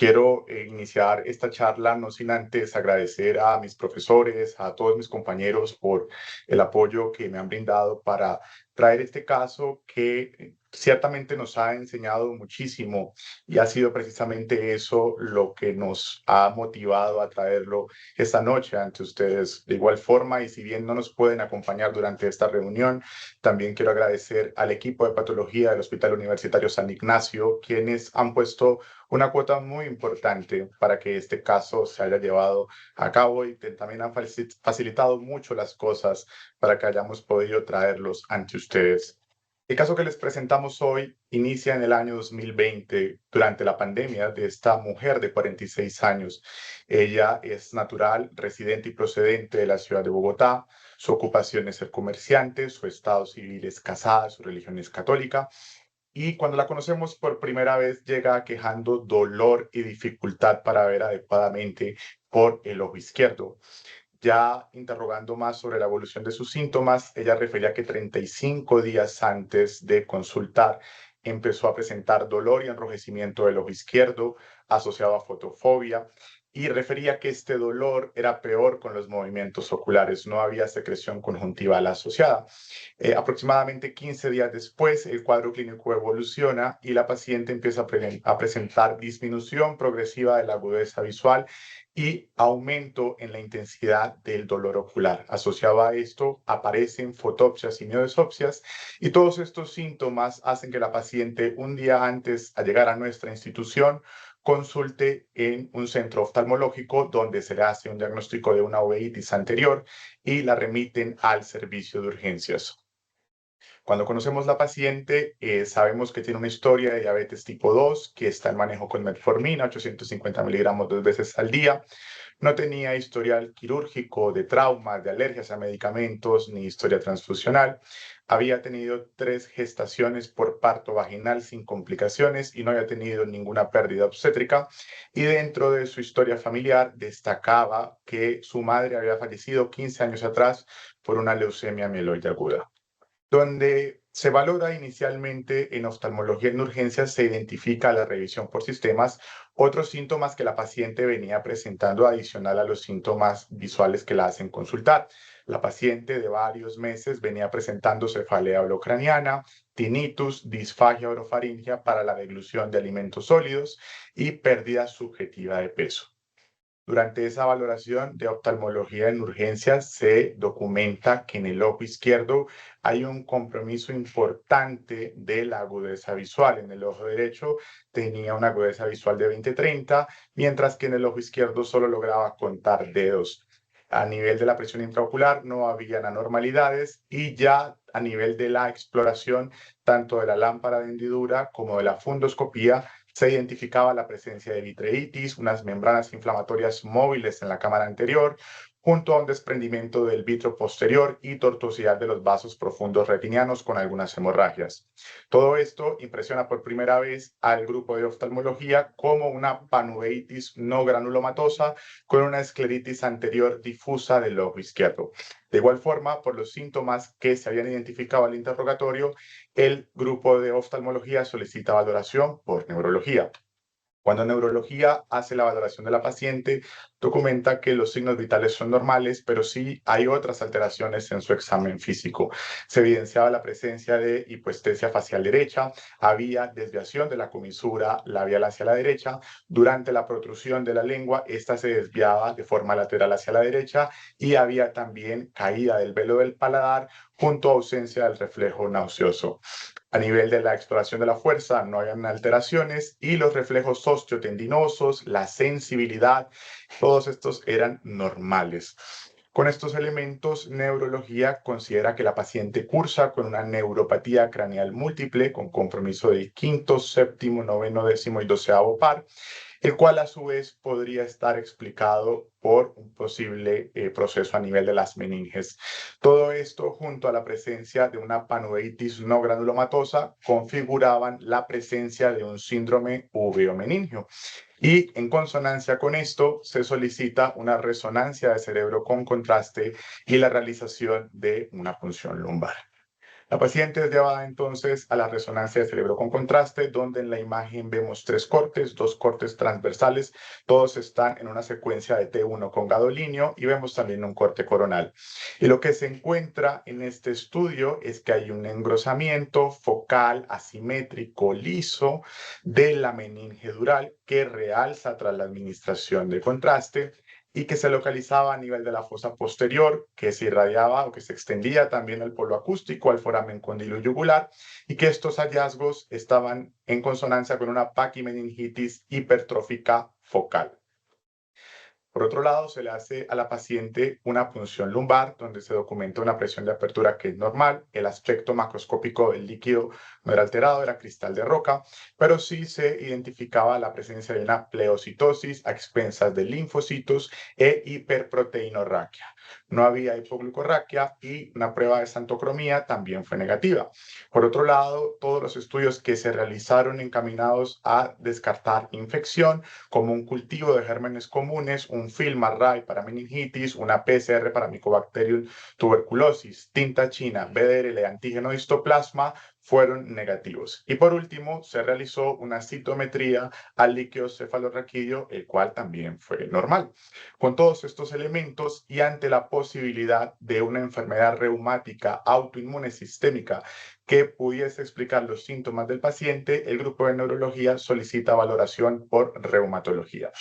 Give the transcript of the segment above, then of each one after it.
Quiero iniciar esta charla no sin antes agradecer a mis profesores, a todos mis compañeros por el apoyo que me han brindado para traer este caso que ciertamente nos ha enseñado muchísimo y ha sido precisamente eso lo que nos ha motivado a traerlo esta noche ante ustedes. De igual forma, y si bien no nos pueden acompañar durante esta reunión, también quiero agradecer al equipo de patología del Hospital Universitario San Ignacio, quienes han puesto una cuota muy importante para que este caso se haya llevado a cabo y que también han facilitado mucho las cosas para que hayamos podido traerlos ante ustedes. El caso que les presentamos hoy inicia en el año 2020, durante la pandemia de esta mujer de 46 años. Ella es natural, residente y procedente de la ciudad de Bogotá. Su ocupación es ser comerciante, su estado civil es casada, su religión es católica. Y cuando la conocemos por primera vez llega quejando dolor y dificultad para ver adecuadamente por el ojo izquierdo. Ya interrogando más sobre la evolución de sus síntomas, ella refería que 35 días antes de consultar empezó a presentar dolor y enrojecimiento del ojo izquierdo asociado a fotofobia y refería que este dolor era peor con los movimientos oculares, no había secreción conjuntival asociada. Aproximadamente 15 días después, el cuadro clínico evoluciona y la paciente empieza a presentar disminución progresiva de la agudeza visual y aumento en la intensidad del dolor ocular. Asociado a esto, aparecen fotopsias y miodesopsias, y todos estos síntomas hacen que la paciente, un día antes a llegar a nuestra institución, consulte en un centro oftalmológico donde se le hace un diagnóstico de una uveitis anterior y la remiten al servicio de urgencias. Cuando conocemos la paciente, sabemos que tiene una historia de diabetes tipo 2, que está en manejo con metformina, 850 miligramos 2 veces al día. No tenía historial quirúrgico de traumas, de alergias a medicamentos, ni historia transfusional. Había tenido 3 gestaciones por parto vaginal sin complicaciones y no había tenido ninguna pérdida obstétrica. Y dentro de su historia familiar destacaba que su madre había fallecido 15 años atrás por una leucemia mieloide aguda. Donde se valora inicialmente en oftalmología en urgencias, se identifica la revisión por sistemas, otros síntomas que la paciente venía presentando adicional a los síntomas visuales que la hacen consultar. La paciente de varios meses venía presentando cefalea holocraniana, tinnitus, disfagia orofaringia para la deglución de alimentos sólidos y pérdida subjetiva de peso. Durante esa valoración de oftalmología en urgencias se documenta que en el ojo izquierdo hay un compromiso importante de la agudeza visual. En el ojo derecho tenía una agudeza visual de 20/30, mientras que en el ojo izquierdo solo lograba contar dedos. A nivel de la presión intraocular no habían anormalidades y ya a nivel de la exploración tanto de la lámpara de hendidura como de la fundoscopía se identificaba la presencia de vitreitis, unas membranas inflamatorias móviles en la cámara anterior, junto a un desprendimiento del vitro posterior y tortuosidad de los vasos profundos retinianos con algunas hemorragias. Todo esto impresiona por primera vez al grupo de oftalmología como una panuveitis no granulomatosa con una escleritis anterior difusa del ojo izquierdo. De igual forma, por los síntomas que se habían identificado al interrogatorio, el grupo de oftalmología solicita valoración por neurología. Cuando neurología hace la valoración de la paciente, documenta que los signos vitales son normales, pero sí hay otras alteraciones en su examen físico. Se evidenciaba la presencia de hipoestesia facial derecha, había desviación de la comisura labial hacia la derecha. Durante la protrusión de la lengua, esta se desviaba de forma lateral hacia la derecha y había también caída del velo del paladar junto a ausencia del reflejo nauseoso. A nivel de la exploración de la fuerza no habían alteraciones y los reflejos osteotendinosos, la sensibilidad, todos estos eran normales. Con estos elementos, neurología considera que la paciente cursa con una neuropatía craneal múltiple con compromiso del quinto, séptimo, noveno, décimo y doceavo par, el cual a su vez podría estar explicado por un posible proceso a nivel de las meninges. Todo esto, junto a la presencia de una panuveitis no granulomatosa, configuraban la presencia de un síndrome uveomeningio. Y en consonancia con esto, se solicita una resonancia de cerebro con contraste y la realización de una punción lumbar. La paciente es llevada entonces a la resonancia de cerebro con contraste, donde en la imagen vemos tres cortes, dos cortes transversales, todos están en una secuencia de T1 con gadolinio y vemos también un corte coronal. Y lo que se encuentra en este estudio es que hay un engrosamiento focal asimétrico liso de la meninge dural que realza tras la administración de contraste y que se localizaba a nivel de la fosa posterior, que se irradiaba o que se extendía también al polo acústico, al foramen cóndilo yugular, y que estos hallazgos estaban en consonancia con una paquimeningitis hipertrófica focal. Por otro lado, se le hace a la paciente una punción lumbar, donde se documenta una presión de apertura que es normal. El aspecto macroscópico del líquido no era alterado, era cristal de roca, pero sí se identificaba la presencia de una pleocitosis a expensas de linfocitos e hiperproteinorraquia. No había hipoglucorraquia y una prueba de santocromía también fue negativa. Por otro lado, todos los estudios que se realizaron encaminados a descartar infección, como un cultivo de gérmenes comunes, un film array para meningitis, una PCR para Mycobacterium tuberculosis, tinta china, BDRL, antígeno histoplasma, fueron negativos. Y por último, se realizó una citometría al líquido cefalorraquídeo, el cual también fue normal. Con todos estos elementos y ante la posibilidad de una enfermedad reumática autoinmune sistémica que pudiese explicar los síntomas del paciente, el grupo de neurología solicita valoración por reumatología.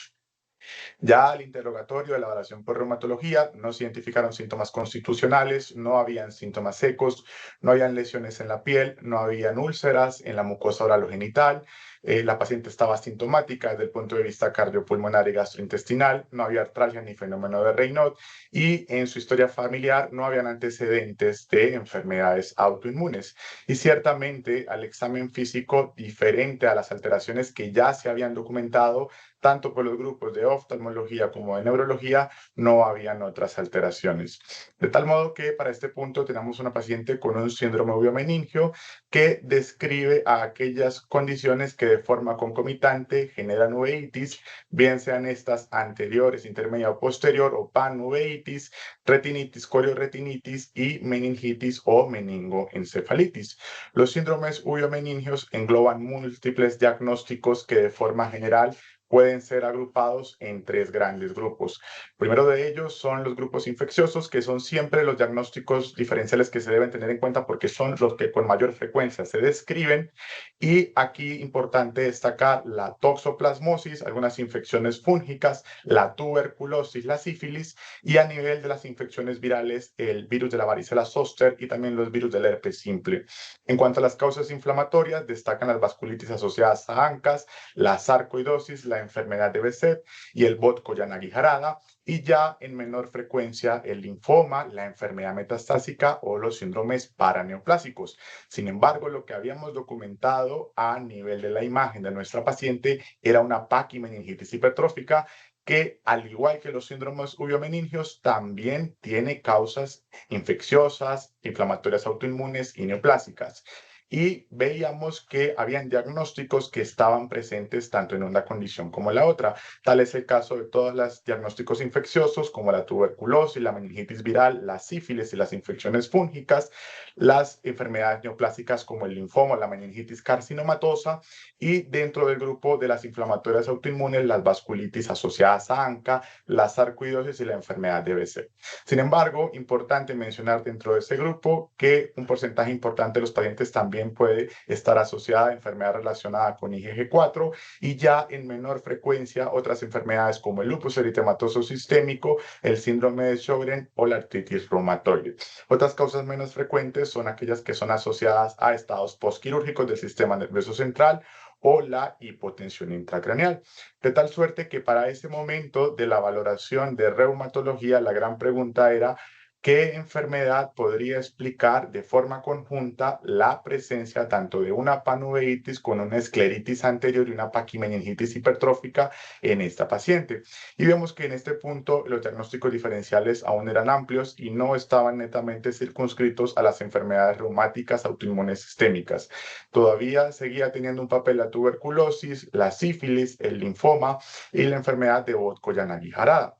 Ya al interrogatorio de la evaluación por reumatología no se identificaron síntomas constitucionales, no habían síntomas secos, no habían lesiones en la piel, no habían úlceras en la mucosa oral o genital. La paciente estaba asintomática desde el punto de vista cardiopulmonar y gastrointestinal, no había artralgia ni fenómeno de Raynaud y en su historia familiar no habían antecedentes de enfermedades autoinmunes. Y ciertamente al examen físico, diferente a las alteraciones que ya se habían documentado, tanto por los grupos de oftalmología como de neurología, no habían otras alteraciones. De tal modo que para este punto tenemos una paciente con un síndrome obviomeningio que describe a aquellas condiciones que de forma concomitante generan uveitis, bien sean estas anteriores, intermedia o posterior, o panuveitis, retinitis, corioretinitis y meningitis o meningoencefalitis. Los síndromes uviomeningios engloban múltiples diagnósticos que de forma general pueden ser agrupados en tres grandes grupos. El primero de ellos son los grupos infecciosos, que son siempre los diagnósticos diferenciales que se deben tener en cuenta porque son los que con mayor frecuencia se describen. Y aquí importante destacar la toxoplasmosis, algunas infecciones fúngicas, la tuberculosis, la sífilis y a nivel de las infecciones virales, el virus de la varicela zoster y también los virus del herpes simple. En cuanto a las causas inflamatorias, destacan las vasculitis asociadas a ANCAS, la sarcoidosis, la enfermedad de Behçet y el Bot-Koyanagi-Harada, y ya en menor frecuencia el linfoma, la enfermedad metastásica o los síndromes paraneoplásicos. Sin embargo, lo que habíamos documentado a nivel de la imagen de nuestra paciente era una paquimeningitis hipertrófica que, al igual que los síndromes uviomeningios, también tiene causas infecciosas, inflamatorias autoinmunes y neoplásicas. Y veíamos que habían diagnósticos que estaban presentes tanto en una condición como en la otra. Tal es el caso de todos los diagnósticos infecciosos como la tuberculosis, la meningitis viral, la sífilis y las infecciones fúngicas, las enfermedades neoplásicas como el linfoma, la meningitis carcinomatosa y dentro del grupo de las inflamatorias autoinmunes, las vasculitis asociadas a ANCA, la sarcoidosis y la enfermedad de Behçet. Sin embargo, importante mencionar dentro de ese grupo que un porcentaje importante de los pacientes también puede estar asociada a enfermedad relacionada con IgG4 y ya en menor frecuencia otras enfermedades como el lupus eritematoso sistémico, el síndrome de Sjögren o la artritis reumatoide. Otras causas menos frecuentes son aquellas que son asociadas a estados postquirúrgicos del sistema nervioso central o la hipotensión intracraneal. De tal suerte que para ese momento de la valoración de reumatología, la gran pregunta era ¿qué enfermedad podría explicar de forma conjunta la presencia tanto de una panuveitis con una escleritis anterior y una paquimeningitis hipertrófica en esta paciente? Y vemos que en este punto los diagnósticos diferenciales aún eran amplios y no estaban netamente circunscritos a las enfermedades reumáticas autoinmunes sistémicas. Todavía seguía teniendo un papel la tuberculosis, la sífilis, el linfoma y la enfermedad de Bot-Koyanagi-Harada.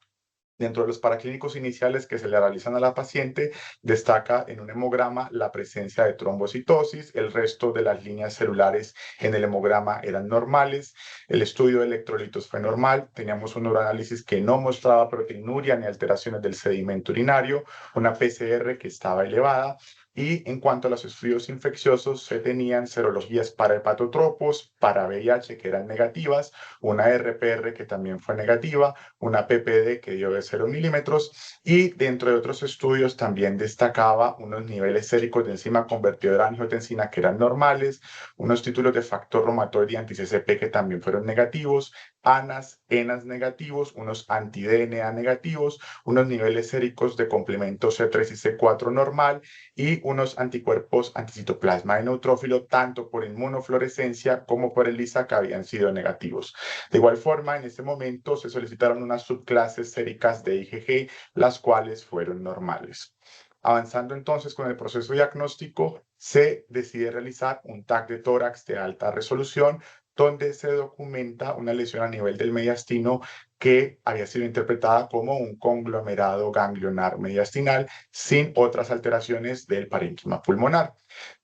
Dentro de los paraclínicos iniciales que se le realizan a la paciente, destaca en un hemograma la presencia de trombocitosis, el resto de las líneas celulares en el hemograma eran normales, el estudio de electrolitos fue normal, teníamos un uroanálisis que no mostraba proteinuria ni alteraciones del sedimento urinario, una PCR que estaba elevada, y en cuanto a los estudios infecciosos, se tenían serologías para hepatotropos, para VIH que eran negativas, una RPR que también fue negativa, una PPD que dio de 0 milímetros, y dentro de otros estudios también destacaba unos niveles séricos de enzima convertidora de angiotensina que eran normales, unos títulos de factor reumatoide y anti-CCP que también fueron negativos, ANAS, ENAS negativos, unos anti-DNA negativos, unos niveles séricos de complemento C3 y C4 normal y unos anticuerpos anticitoplasma de neutrófilo tanto por inmunofluorescencia como por ELISA que habían sido negativos. De igual forma, en ese momento se solicitaron unas subclases séricas de IgG, las cuales fueron normales. Avanzando entonces con el proceso diagnóstico, se decide realizar un TAC de tórax de alta resolución, donde se documenta una lesión a nivel del mediastino que había sido interpretada como un conglomerado ganglionar mediastinal sin otras alteraciones del parénquima pulmonar.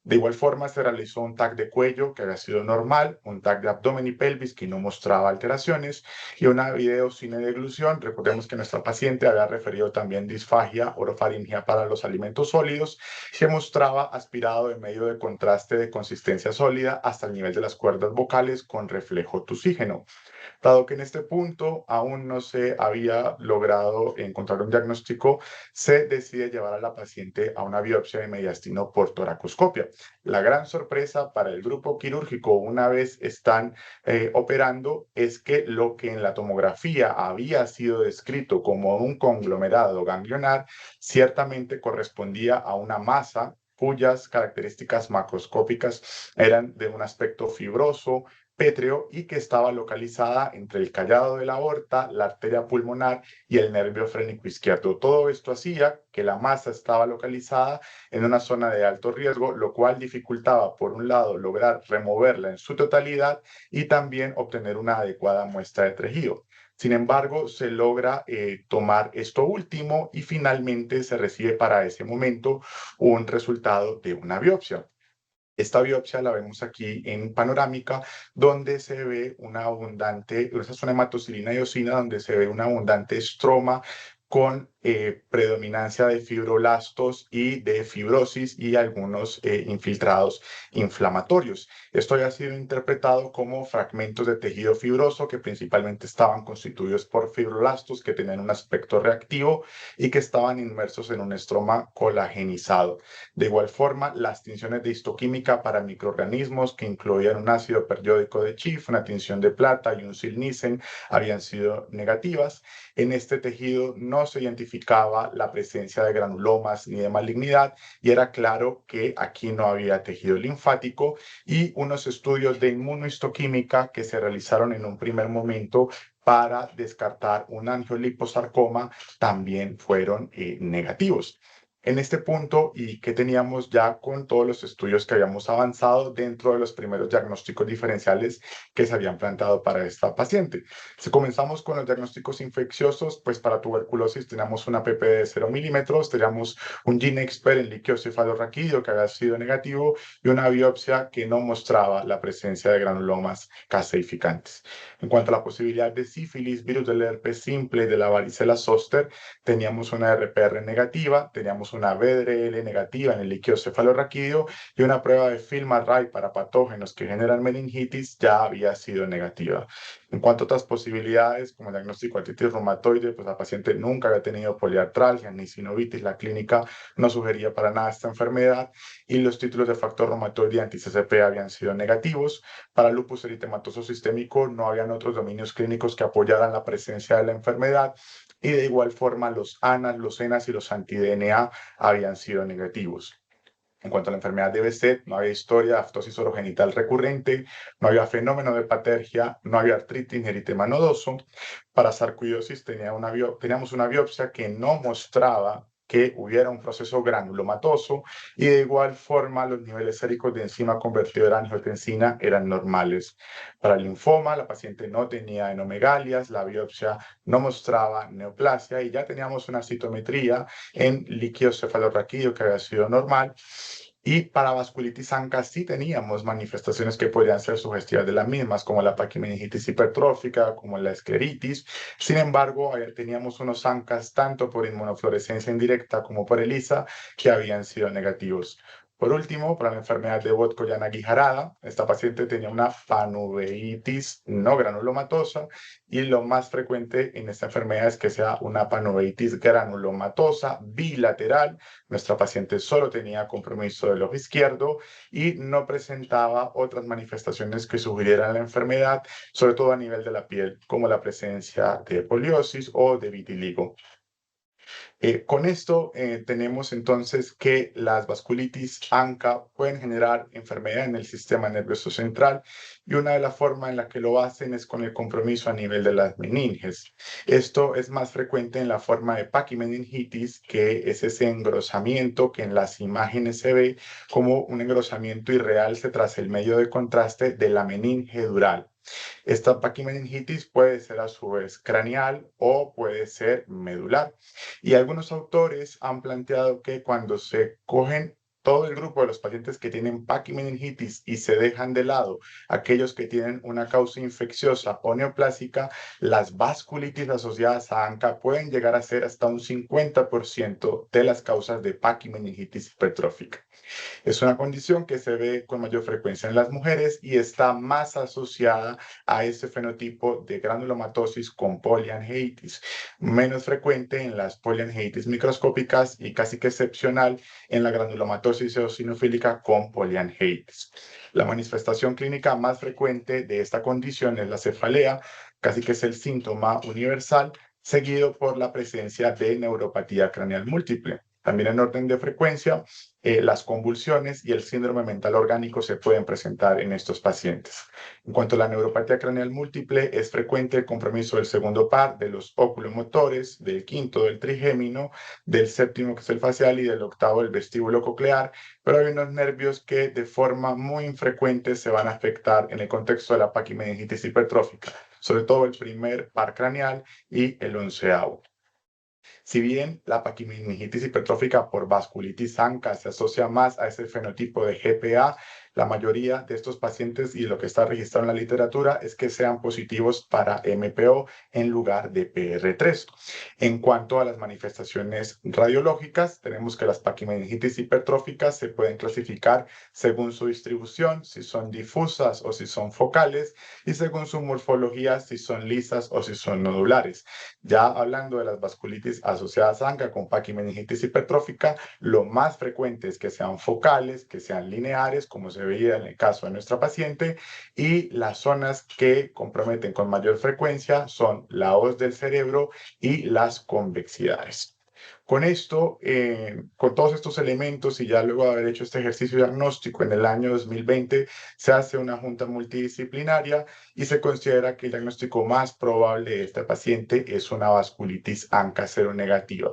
De igual forma, se realizó un TAC de cuello que había sido normal, un TAC de abdomen y pelvis que no mostraba alteraciones y una videocine de deglución. Recordemos que nuestra paciente había referido también disfagia orofaringia para los alimentos sólidos y se mostraba aspirado en medio de contraste de consistencia sólida hasta el nivel de las cuerdas vocales con reflejo tusígeno. Dado que en este punto aún no se había logrado encontrar un diagnóstico, se decide llevar a la paciente a una biopsia de mediastino por toracoscopia. La gran sorpresa para el grupo quirúrgico una vez están operando es que lo que en la tomografía había sido descrito como un conglomerado ganglionar ciertamente correspondía a una masa cuyas características macroscópicas eran de un aspecto fibroso, pétreo y que estaba localizada entre el callado de la aorta, la arteria pulmonar y el nervio frénico izquierdo. Todo esto hacía que la masa estaba localizada en una zona de alto riesgo, lo cual dificultaba, por un lado, lograr removerla en su totalidad y también obtener una adecuada muestra de tejido. Sin embargo, se logra tomar esto último y finalmente se recibe para ese momento un resultado de una biopsia. Esta biopsia la vemos aquí en panorámica, donde se ve una abundante, esa es una hematocilina y eosina, donde se ve una abundante estroma con predominancia de fibroblastos y de fibrosis y algunos infiltrados inflamatorios. Esto ha sido interpretado como fragmentos de tejido fibroso que principalmente estaban constituidos por fibroblastos que tenían un aspecto reactivo y que estaban inmersos en un estroma colagenizado. De igual forma, las tinciones de histoquímica para microorganismos que incluían un ácido periódico de Schiff, una tinción de plata y un silnicen habían sido negativas. En este tejido no se identificaba la presencia de granulomas ni de malignidad y era claro que aquí no había tejido linfático y unos estudios de inmunohistoquímica que se realizaron en un primer momento para descartar un angioliposarcoma también fueron negativos. En este punto, y que teníamos ya con todos los estudios que habíamos avanzado dentro de los primeros diagnósticos diferenciales que se habían planteado para esta paciente. Si comenzamos con los diagnósticos infecciosos, pues para tuberculosis teníamos una PP de 0 milímetros, teníamos un GeneXpert en líquido cefalorraquídeo que había sido negativo y una biopsia que no mostraba la presencia de granulomas caseificantes. En cuanto a la posibilidad de sífilis, virus del herpes simple y de la varicela zoster, teníamos una RPR negativa, teníamos una VDRL negativa en el líquido cefalorraquídeo y una prueba de FILMARRAY para patógenos que generan meningitis ya había sido negativa. En cuanto a otras posibilidades, como el diagnóstico de artritis reumatoide, pues la paciente nunca había tenido poliartralgia ni sinovitis, la clínica no sugería para nada esta enfermedad y los títulos de factor reumatoide y anti-CCP habían sido negativos. Para lupus eritematoso sistémico no habían otros dominios clínicos que apoyaran la presencia de la enfermedad y de igual forma los ANAS, los ENAS y los anti-DNA habían sido negativos. En cuanto a la enfermedad de Behçet, no había historia de aftosis orogenital recurrente, no había fenómeno de patergia, no había artritis ni eritema nodoso. Para sarcoidosis teníamos una biopsia que no mostraba que hubiera un proceso granulomatoso y de igual forma los niveles séricos de enzima convertidora de angiotensina eran normales. Para el linfoma, la paciente no tenía enomegalias, la biopsia no mostraba neoplasia y ya teníamos una citometría en líquido cefalorraquídeo que había sido normal. Y para vasculitis ANCA sí teníamos manifestaciones que podrían ser sugestivas de las mismas, como la paquimeningitis hipertrófica, como la escleritis. Sin embargo, teníamos unos ANCAs tanto por inmunofluorescencia indirecta como por ELISA que habían sido negativos. Por último, para la enfermedad de Vogt-Koyan-Guijarada, esta paciente tenía una panuveitis no granulomatosa y lo más frecuente en esta enfermedad es que sea una panuveitis granulomatosa bilateral. Nuestra paciente solo tenía compromiso del ojo izquierdo y no presentaba otras manifestaciones que sugirieran la enfermedad, sobre todo a nivel de la piel, como la presencia de poliosis o de vitiligo. Con esto tenemos entonces que las vasculitis ANCA pueden generar enfermedad en el sistema nervioso central y una de las formas en la que lo hacen es con el compromiso a nivel de las meninges. Esto es más frecuente en la forma de paquimeningitis, que es ese engrosamiento que en las imágenes se ve como un engrosamiento irreal tras el medio de contraste de la meninge dural. Esta paquimeningitis puede ser a su vez craneal o puede ser medular. Y algunos autores han planteado que cuando se cogen todo el grupo de los pacientes que tienen paquimeningitis y se dejan de lado aquellos que tienen una causa infecciosa o neoplásica, las vasculitis asociadas a ANCA pueden llegar a ser hasta un 50% de las causas de paquimeningitis hipertrófica. Es una condición que se ve con mayor frecuencia en las mujeres y está más asociada a este fenotipo de granulomatosis con poliangeitis, menos frecuente en las poliangeitis microscópicas y casi que excepcional en la granulomatosis eosinofílica con poliangeitis. La manifestación clínica más frecuente de esta condición es la cefalea, casi que es el síntoma universal, seguido por la presencia de neuropatía craneal múltiple. También en orden de frecuencia, las convulsiones y el síndrome mental orgánico se pueden presentar en estos pacientes. En cuanto a la neuropatía craneal múltiple, es frecuente el compromiso del segundo par, de los oculomotores, del quinto del trigémino, del séptimo que es el facial y del octavo el vestíbulo coclear, pero hay unos nervios que de forma muy infrecuente se van a afectar en el contexto de la paquimeningitis hipertrófica, sobre todo el primer par craneal y el onceavo. Si bien la paquimeningitis hipertrófica por vasculitis ANCA se asocia más a ese fenotipo de GPA, la mayoría de estos pacientes y lo que está registrado en la literatura es que sean positivos para MPO en lugar de PR3. En cuanto a las manifestaciones radiológicas, tenemos que las paquimeningitis hipertróficas se pueden clasificar según su distribución, si son difusas o si son focales, y según su morfología, si son lisas o si son nodulares. Ya hablando de las vasculitis asociadas a ANCA con paquimeningitis hipertrófica, lo más frecuente es que sean focales, que sean lineares, como se veía en el caso de nuestra paciente, y las zonas que comprometen con mayor frecuencia son la hoz del cerebro y las convexidades. Con esto, con todos estos elementos y ya luego de haber hecho este ejercicio diagnóstico en el año 2020, se hace una junta multidisciplinaria y se considera que el diagnóstico más probable de este paciente es una vasculitis ANCA seronegativa.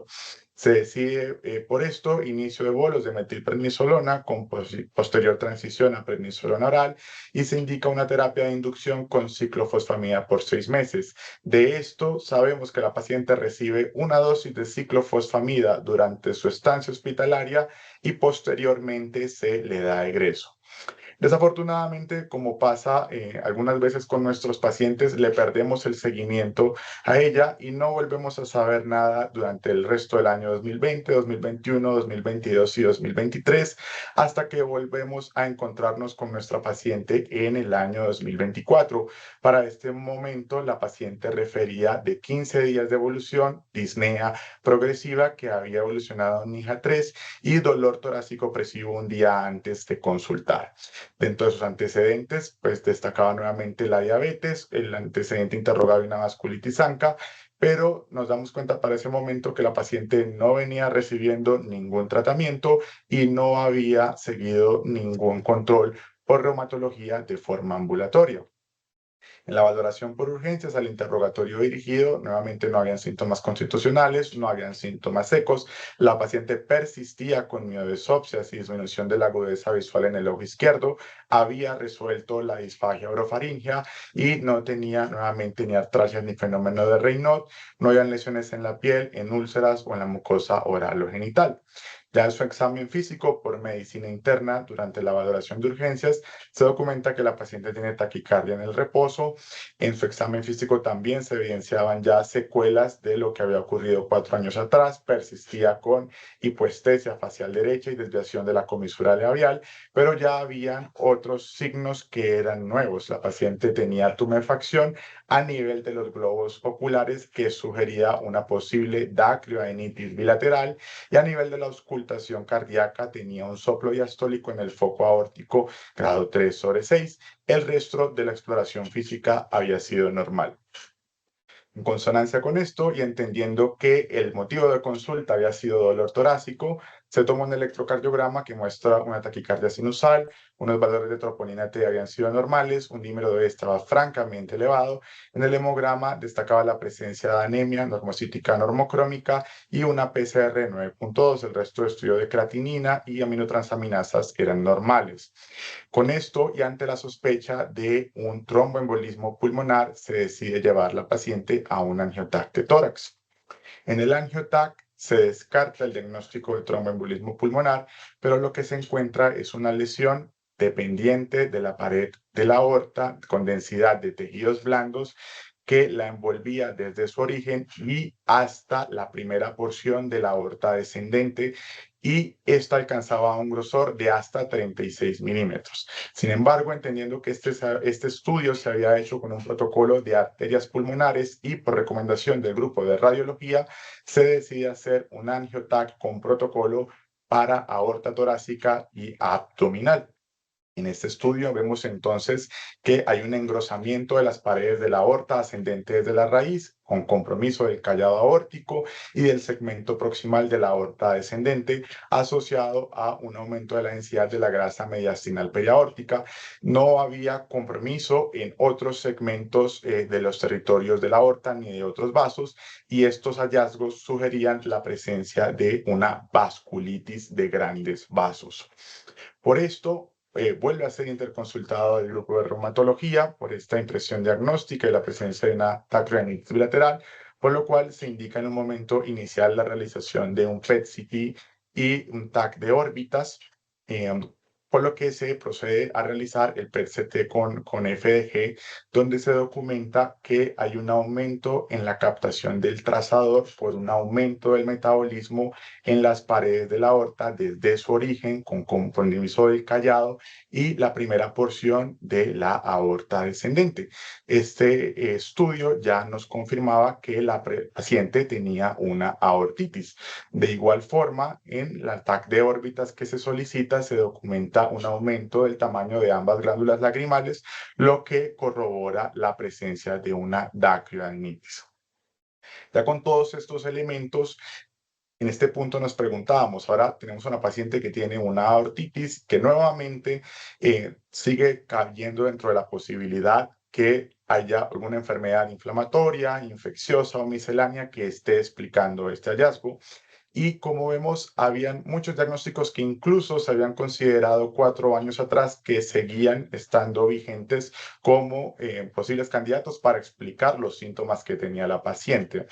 Se decide por esto inicio de bolos de metilprednisolona con posterior transición a prednisolona oral y se indica una terapia de inducción con ciclofosfamida por 6 meses. De esto sabemos que la paciente recibe una dosis de ciclofosfamida durante su estancia hospitalaria y posteriormente se le da egreso. Desafortunadamente, como pasa algunas veces con nuestros pacientes, le perdemos el seguimiento a ella y no volvemos a saber nada durante el resto del año 2020, 2021, 2022 y 2023, hasta que volvemos a encontrarnos con nuestra paciente en el año 2024. Para este momento, la paciente refería de 15 días de evolución, disnea progresiva que había evolucionado en NIHA 3 y dolor torácico opresivo un día antes de consultar. Dentro de sus antecedentes, pues destacaba nuevamente la diabetes, el antecedente interrogado y una vasculitis ANCA, pero nos damos cuenta para ese momento que la paciente no venía recibiendo ningún tratamiento y no había seguido ningún control por reumatología de forma ambulatoria. En la valoración por urgencias, al interrogatorio dirigido, nuevamente no habían síntomas constitucionales, no habían síntomas secos. La paciente persistía con miodesopsias y disminución de la agudeza visual en el ojo izquierdo. Había resuelto la disfagia orofaringea y no tenía nuevamente ni artralgias ni fenómeno de Raynaud. No habían lesiones en la piel, en úlceras o en la mucosa oral o genital. Ya en su examen físico por medicina interna, durante la valoración de urgencias, se documenta que la paciente tiene taquicardia en el reposo. En su examen físico también se evidenciaban ya secuelas de lo que había ocurrido 4 años atrás. Persistía con hipoestesia facial derecha y desviación de la comisura labial, pero ya habían otros signos que eran nuevos. La paciente tenía tumefacción a nivel de los globos oculares, que sugería una posible dacryoadenitis bilateral, y a nivel de la auscultación cardíaca tenía un soplo diastólico en el foco aórtico grado 3/6. El resto de la exploración física había sido normal. En consonancia con esto y entendiendo que el motivo de consulta había sido dolor torácico, se tomó un electrocardiograma que muestra una taquicardia sinusal, unos valores de troponina T habían sido normales, un dímero D estaba francamente elevado. En el hemograma destacaba la presencia de anemia normocítica normocrómica y una PCR 9.2. El resto de estudio de creatinina y aminotransaminasas eran normales. Con esto y ante la sospecha de un tromboembolismo pulmonar, se decide llevar la paciente a un angiotac de tórax. En el angiotac se descarta el diagnóstico de tromboembolismo pulmonar, pero lo que se encuentra es una lesión dependiente de la pared de la aorta con densidad de tejidos blandos que la envolvía desde su origen y hasta la primera porción de la aorta descendente, y esta alcanzaba un grosor de hasta 36 milímetros. Sin embargo, entendiendo que este estudio se había hecho con un protocolo de arterias pulmonares y por recomendación del grupo de radiología, se decide hacer un angiotac con protocolo para aorta torácica y abdominal. En este estudio vemos entonces que hay un engrosamiento de las paredes de la aorta ascendente desde la raíz, con compromiso del callado aórtico y del segmento proximal de la aorta descendente, asociado a un aumento de la densidad de la grasa mediastinal periaórtica. No había compromiso en otros segmentos de los territorios de la aorta ni de otros vasos, y estos hallazgos sugerían la presencia de una vasculitis de grandes vasos. Por esto, vuelve a ser interconsultado el grupo de reumatología por esta impresión diagnóstica y la presencia de una dacryoadenitis bilateral, por lo cual se indica en un momento inicial la realización de un PET-CT y un TAC de órbitas, eh, por lo que se procede a realizar el PET-CT con FDG, donde se documenta que hay un aumento en la captación del trazador por un aumento del metabolismo en las paredes de la aorta desde su origen, con compromiso del callado y la primera porción de la aorta descendente. Este estudio ya nos confirmaba que la paciente tenía una aortitis. De igual forma, en la TAC de órbitas que se solicita, se documenta un aumento del tamaño de ambas glándulas lagrimales, lo que corrobora la presencia de una dacryoadenitis. Ya con todos estos elementos, en este punto nos preguntábamos, ahora tenemos una paciente que tiene una aortitis que nuevamente sigue cayendo dentro de la posibilidad que haya alguna enfermedad inflamatoria, infecciosa o miscelánea que esté explicando este hallazgo. Y como vemos, habían muchos diagnósticos que incluso se habían considerado 4 años atrás, que seguían estando vigentes como posibles candidatos para explicar los síntomas que tenía la paciente.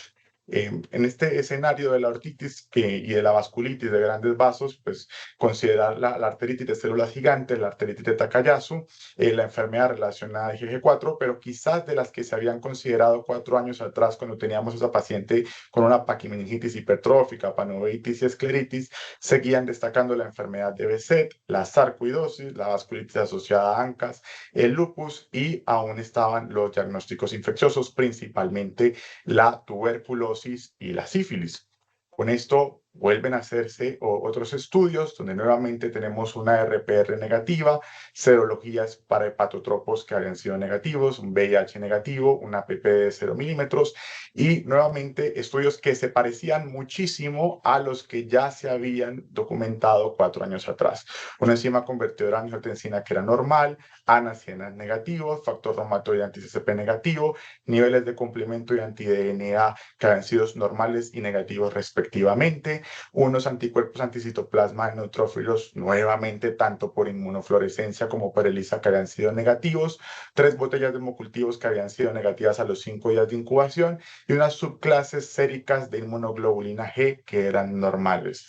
En este escenario de la ortitis y de la vasculitis de grandes vasos, pues considerar la arteritis de células gigantes, la arteritis de Takayasu, la enfermedad relacionada a IgG4, pero quizás de las que se habían considerado 4 años atrás, cuando teníamos a esa paciente con una paquimeningitis hipertrófica, panoveitis y escleritis, seguían destacando la enfermedad de Behçet, la sarcoidosis, la vasculitis asociada a ANCAS, el lupus, y aún estaban los diagnósticos infecciosos, principalmente la tuberculosis y la sífilis. Con esto vuelven a hacerse otros estudios donde nuevamente tenemos una RPR negativa, serologías para hepatotropos que habían sido negativos, un VIH negativo, una PP de 0 milímetros y nuevamente estudios que se parecían muchísimo a los que ya se habían documentado 4 años atrás. Una enzima convertidora de angiotensina que era normal, ANA-CIENAS negativos, factor reumatoide anti-CCP negativo, niveles de complemento y anti-DNA que habían sido normales y negativos respectivamente, unos anticuerpos anticitoplasma de neutrófilos nuevamente tanto por inmunofluorescencia como por ELISA que habían sido negativos, 3 botellas de hemocultivos que habían sido negativas a los 5 días de incubación y unas subclases séricas de inmunoglobulina G que eran normales.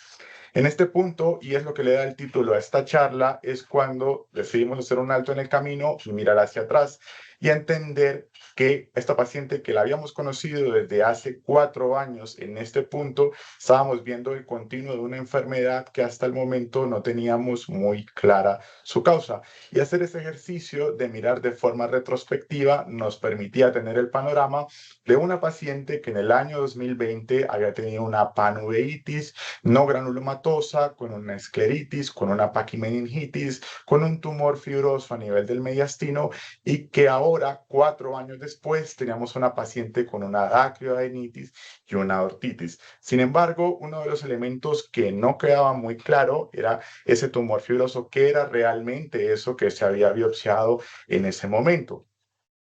En este punto, y es lo que le da el título a esta charla, es cuando decidimos hacer un alto en el camino y mirar hacia atrás y entender que esta paciente que la habíamos conocido desde hace 4 años en este punto, estábamos viendo el continuo de una enfermedad que hasta el momento no teníamos muy clara su causa. Y hacer ese ejercicio de mirar de forma retrospectiva nos permitía tener el panorama de una paciente que en el año 2020 había tenido una panuveitis no granulomatosa, con una escleritis, con una paquimeningitis, con un tumor fibroso a nivel del mediastino y que ahora, 4 años después, teníamos una paciente con una dacryoadenitis y una aortitis. Sin embargo, uno de los elementos que no quedaba muy claro era ese tumor fibroso, qué era realmente eso que se había biopsiado en ese momento.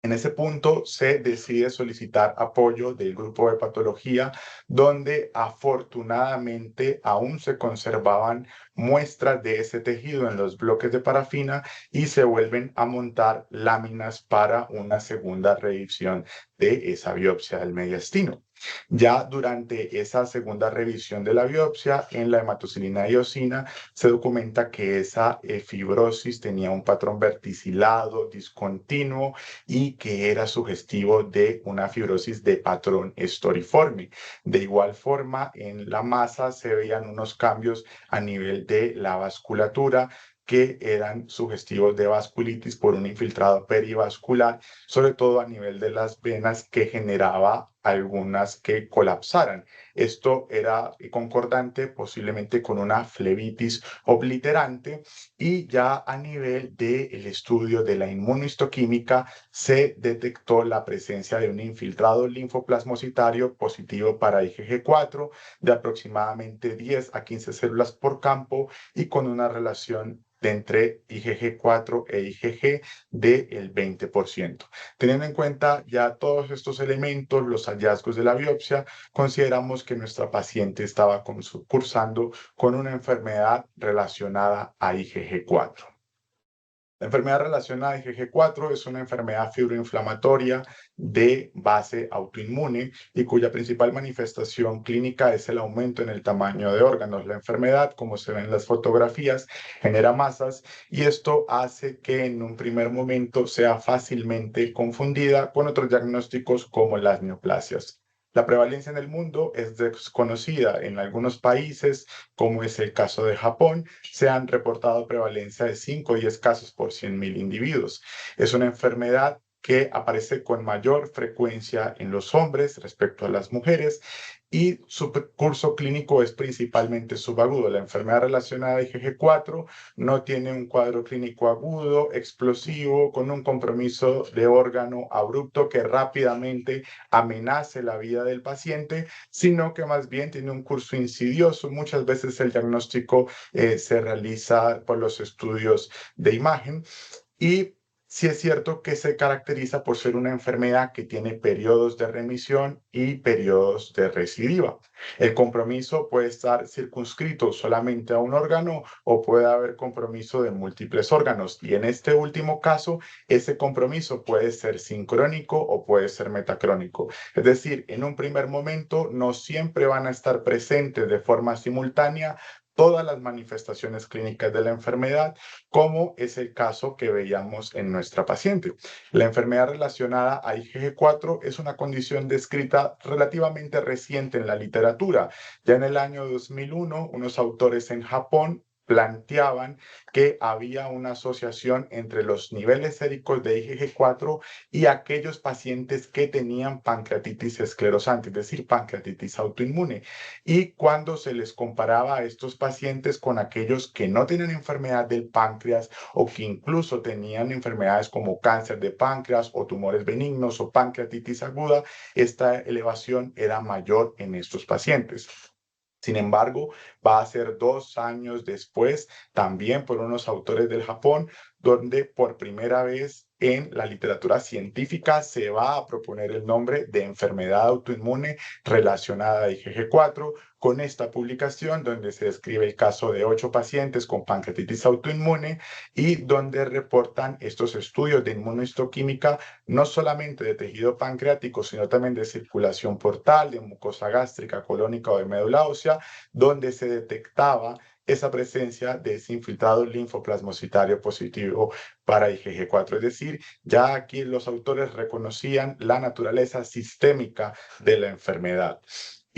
En ese punto se decide solicitar apoyo del grupo de patología, donde afortunadamente aún se conservaban muestras de ese tejido en los bloques de parafina y se vuelven a montar láminas para una segunda revisión de esa biopsia del mediastino. Ya durante esa segunda revisión de la biopsia, en la hematocilina y eosina, se documenta que esa fibrosis tenía un patrón verticilado, discontinuo, y que era sugestivo de una fibrosis de patrón estoriforme. De igual forma, en la masa se veían unos cambios a nivel de la vasculatura que eran sugestivos de vasculitis por un infiltrado perivascular, sobre todo a nivel de las venas que generaba algunas que colapsaran. Esto era concordante posiblemente con una flebitis obliterante y ya a nivel del estudio de la inmunohistoquímica se detectó la presencia de un infiltrado linfoplasmocitario positivo para IgG4 de aproximadamente 10 a 15 células por campo y con una relación de entre IgG4 e IgG del 20%. Teniendo en cuenta ya todos estos elementos, los hallazgos de la biopsia, consideramos que nuestra paciente estaba cursando con una enfermedad relacionada a IgG4. La enfermedad relacionada a IgG4 es una enfermedad fibroinflamatoria de base autoinmune y cuya principal manifestación clínica es el aumento en el tamaño de órganos. La enfermedad, como se ve en las fotografías, genera masas y esto hace que en un primer momento sea fácilmente confundida con otros diagnósticos como las neoplasias. La prevalencia en el mundo es desconocida. En algunos países, como es el caso de Japón, se han reportado prevalencia de 5 o 10 casos por 100.000 individuos. Es una enfermedad que aparece con mayor frecuencia en los hombres respecto a las mujeres y su curso clínico es principalmente subagudo. La enfermedad relacionada a IgG4 no tiene un cuadro clínico agudo, explosivo, con un compromiso de órgano abrupto que rápidamente amenace la vida del paciente, sino que más bien tiene un curso insidioso. Muchas veces el diagnóstico se realiza por los estudios de imagen y sí es cierto que se caracteriza por ser una enfermedad que tiene periodos de remisión y periodos de recidiva. El compromiso puede estar circunscrito solamente a un órgano o puede haber compromiso de múltiples órganos. Y en este último caso, ese compromiso puede ser sincrónico o puede ser metacrónico. Es decir, en un primer momento no siempre van a estar presentes de forma simultánea todas las manifestaciones clínicas de la enfermedad, como es el caso que veíamos en nuestra paciente. La enfermedad relacionada a IgG4 es una condición descrita relativamente reciente en la literatura. Ya en el año 2001, unos autores en Japón planteaban que había una asociación entre los niveles séricos de IgG4 y aquellos pacientes que tenían pancreatitis esclerosante, es decir, pancreatitis autoinmune. Y cuando se les comparaba a estos pacientes con aquellos que no tenían enfermedad del páncreas o que incluso tenían enfermedades como cáncer de páncreas o tumores benignos o pancreatitis aguda, esta elevación era mayor en estos pacientes. Sin embargo, va a ser 2 años después, también por unos autores del Japón, donde por primera vez en la literatura científica se va a proponer el nombre de enfermedad autoinmune relacionada a IgG4, con esta publicación donde se describe el caso de 8 pacientes con pancreatitis autoinmune y donde reportan estos estudios de inmunohistoquímica no solamente de tejido pancreático, sino también de circulación portal, de mucosa gástrica, colónica o de médula ósea, donde se detectaba esa presencia de ese infiltrado linfoplasmocitario positivo para IgG4. Es decir, ya aquí los autores reconocían la naturaleza sistémica de la enfermedad.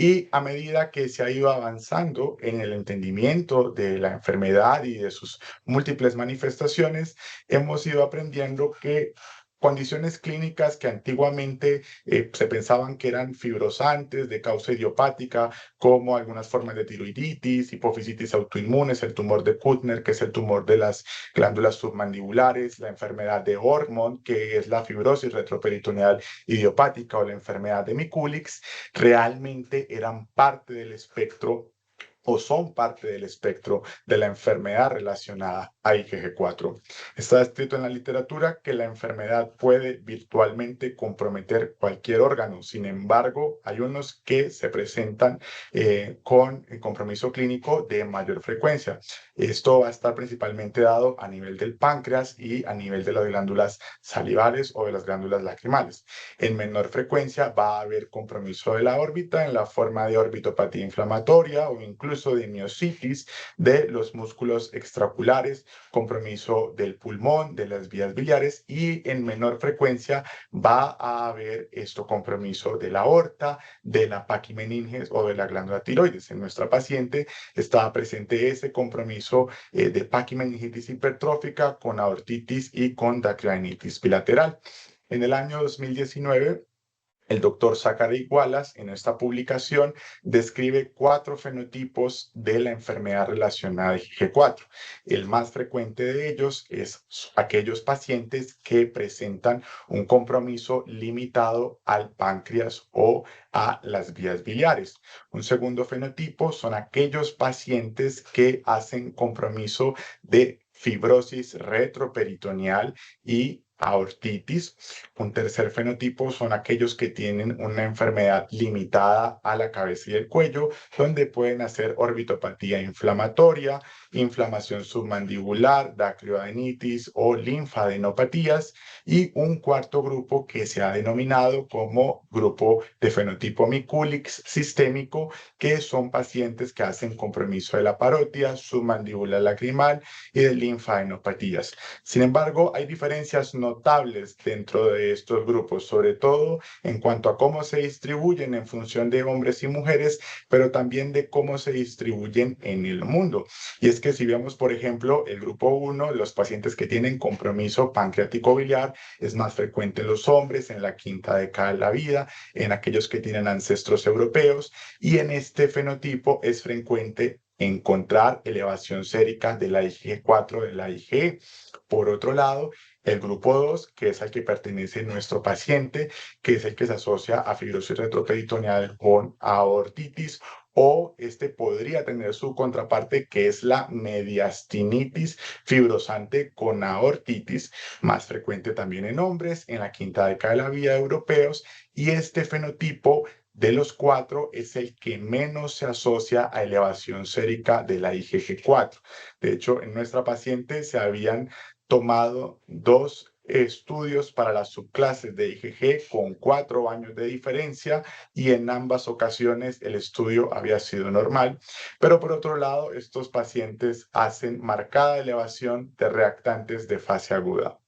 Y a medida que se ha ido avanzando en el entendimiento de la enfermedad y de sus múltiples manifestaciones, hemos ido aprendiendo que condiciones clínicas que antiguamente se pensaban que eran fibrosantes de causa idiopática, como algunas formas de tiroiditis, hipofisitis autoinmunes, el tumor de Kuttner, que es el tumor de las glándulas submandibulares, la enfermedad de Ormond, que es la fibrosis retroperitoneal idiopática, o la enfermedad de Mikulicz, realmente eran parte del espectro o son parte del espectro de la enfermedad relacionada a IgG4. Está escrito en la literatura que la enfermedad puede virtualmente comprometer cualquier órgano. Sin embargo, hay unos que se presentan con compromiso clínico de mayor frecuencia. Esto va a estar principalmente dado a nivel del páncreas y a nivel de las glándulas salivares o de las glándulas lacrimales. En menor frecuencia va a haber compromiso de la órbita en la forma de orbitopatía inflamatoria o incluso de miositis de los músculos extraoculares, compromiso del pulmón, de las vías biliares, y en menor frecuencia va a haber compromiso de la aorta, de la paquimeninges o de la glándula tiroides. En nuestra paciente estaba presente ese compromiso de paquimeningitis hipertrófica con aortitis y con dacroanitis bilateral. En el año 2019, el doctor Zachary Wallace, en esta publicación, describe 4 fenotipos de la enfermedad relacionada a IgG4. El más frecuente de ellos es aquellos pacientes que presentan un compromiso limitado al páncreas o a las vías biliares. Un segundo fenotipo son aquellos pacientes que hacen compromiso de fibrosis retroperitoneal y aortitis. Un tercer fenotipo son aquellos que tienen una enfermedad limitada a la cabeza y el cuello, donde pueden hacer orbitopatía inflamatoria, inflamación submandibular, dacroadenitis o linfadenopatías. Y un cuarto grupo que se ha denominado como grupo de fenotipo Mikulicz sistémico, que son pacientes que hacen compromiso de la parótida, submandibular lacrimal y de linfadenopatías. Sin embargo, hay diferencias notables dentro de estos grupos, sobre todo en cuanto a cómo se distribuyen en función de hombres y mujeres, pero también de cómo se distribuyen en el mundo. Y es que si vemos, por ejemplo, el grupo 1, los pacientes que tienen compromiso pancreático biliar, es más frecuente en los hombres, en la quinta década de la vida, en aquellos que tienen ancestros europeos, y en este fenotipo es frecuente encontrar elevación sérica de la IgG4, de la IgE. Por otro lado, el grupo 2, que es al que pertenece nuestro paciente, que es el que se asocia a fibrosis retroperitoneal con aortitis, o podría tener su contraparte, que es la mediastinitis fibrosante con aortitis, más frecuente también en hombres, en la quinta década de la vida, europeos, y este fenotipo de los 4 es el que menos se asocia a elevación sérica de la IgG4. De hecho, en nuestra paciente se habían tomado 2 estudios para las subclases de IgG con 4 años de diferencia, y en ambas ocasiones el estudio había sido normal. Pero por otro lado, estos pacientes hacen marcada elevación de reactantes de fase aguda.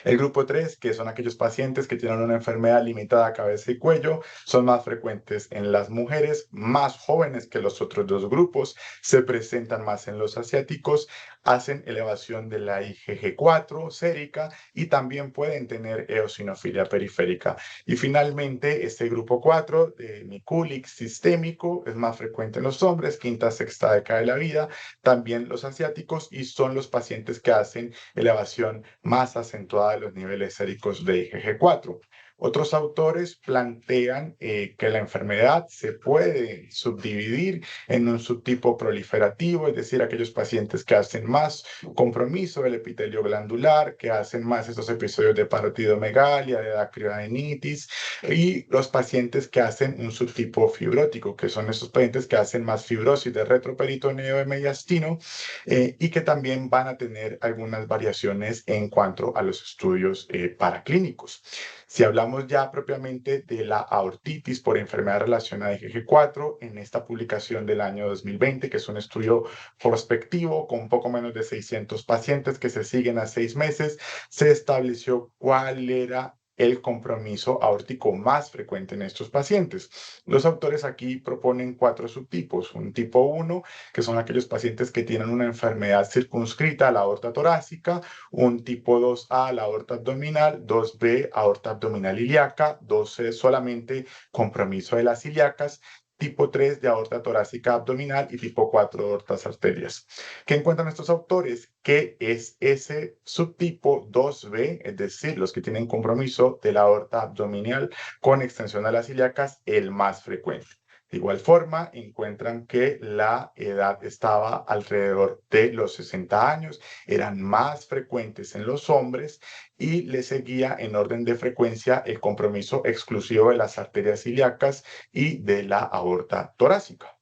El grupo 3, que son aquellos pacientes que tienen una enfermedad limitada a cabeza y cuello, son más frecuentes en las mujeres más jóvenes que los otros dos grupos, se presentan más en los asiáticos, hacen elevación de la IgG4 sérica y también pueden tener eosinofilia periférica. Y finalmente, este grupo 4, de Miculic sistémico, es más frecuente en los hombres, quinta, sexta década de la vida, también los asiáticos, y son los pacientes que hacen elevación más acentuada de los niveles séricos de IgG4. Otros autores plantean que la enfermedad se puede subdividir en un subtipo proliferativo, es decir, aquellos pacientes que hacen más compromiso del epitelio glandular, que hacen más esos episodios de parotidomegalia, de dacryoadenitis, y los pacientes que hacen un subtipo fibrótico, que son esos pacientes que hacen más fibrosis de retroperitoneo de mediastino, y que también van a tener algunas variaciones en cuanto a los estudios paraclínicos. Si hablamos ya propiamente de la aortitis por enfermedad relacionada a IgG4, en esta publicación del año 2020, que es un estudio prospectivo con poco menos de 600 pacientes que se siguen a 6 meses, se estableció cuál era el compromiso aórtico más frecuente en estos pacientes. Los autores aquí proponen 4 subtipos. Un tipo 1, que son aquellos pacientes que tienen una enfermedad circunscrita a la aorta torácica; un tipo 2A, la aorta abdominal; 2B, aorta abdominal ilíaca; 2C, solamente compromiso de las ilíacas; tipo 3 de aorta torácica abdominal y tipo 4 de aortas arterias. ¿Qué encuentran estos autores? Que es ese subtipo 2B, es decir, los que tienen compromiso de la aorta abdominal con extensión a las ilíacas, el más frecuente. De igual forma, encuentran que la edad estaba alrededor de los 60 años, eran más frecuentes en los hombres, y le seguía en orden de frecuencia el compromiso exclusivo de las arterias ilíacas y de la aorta torácica.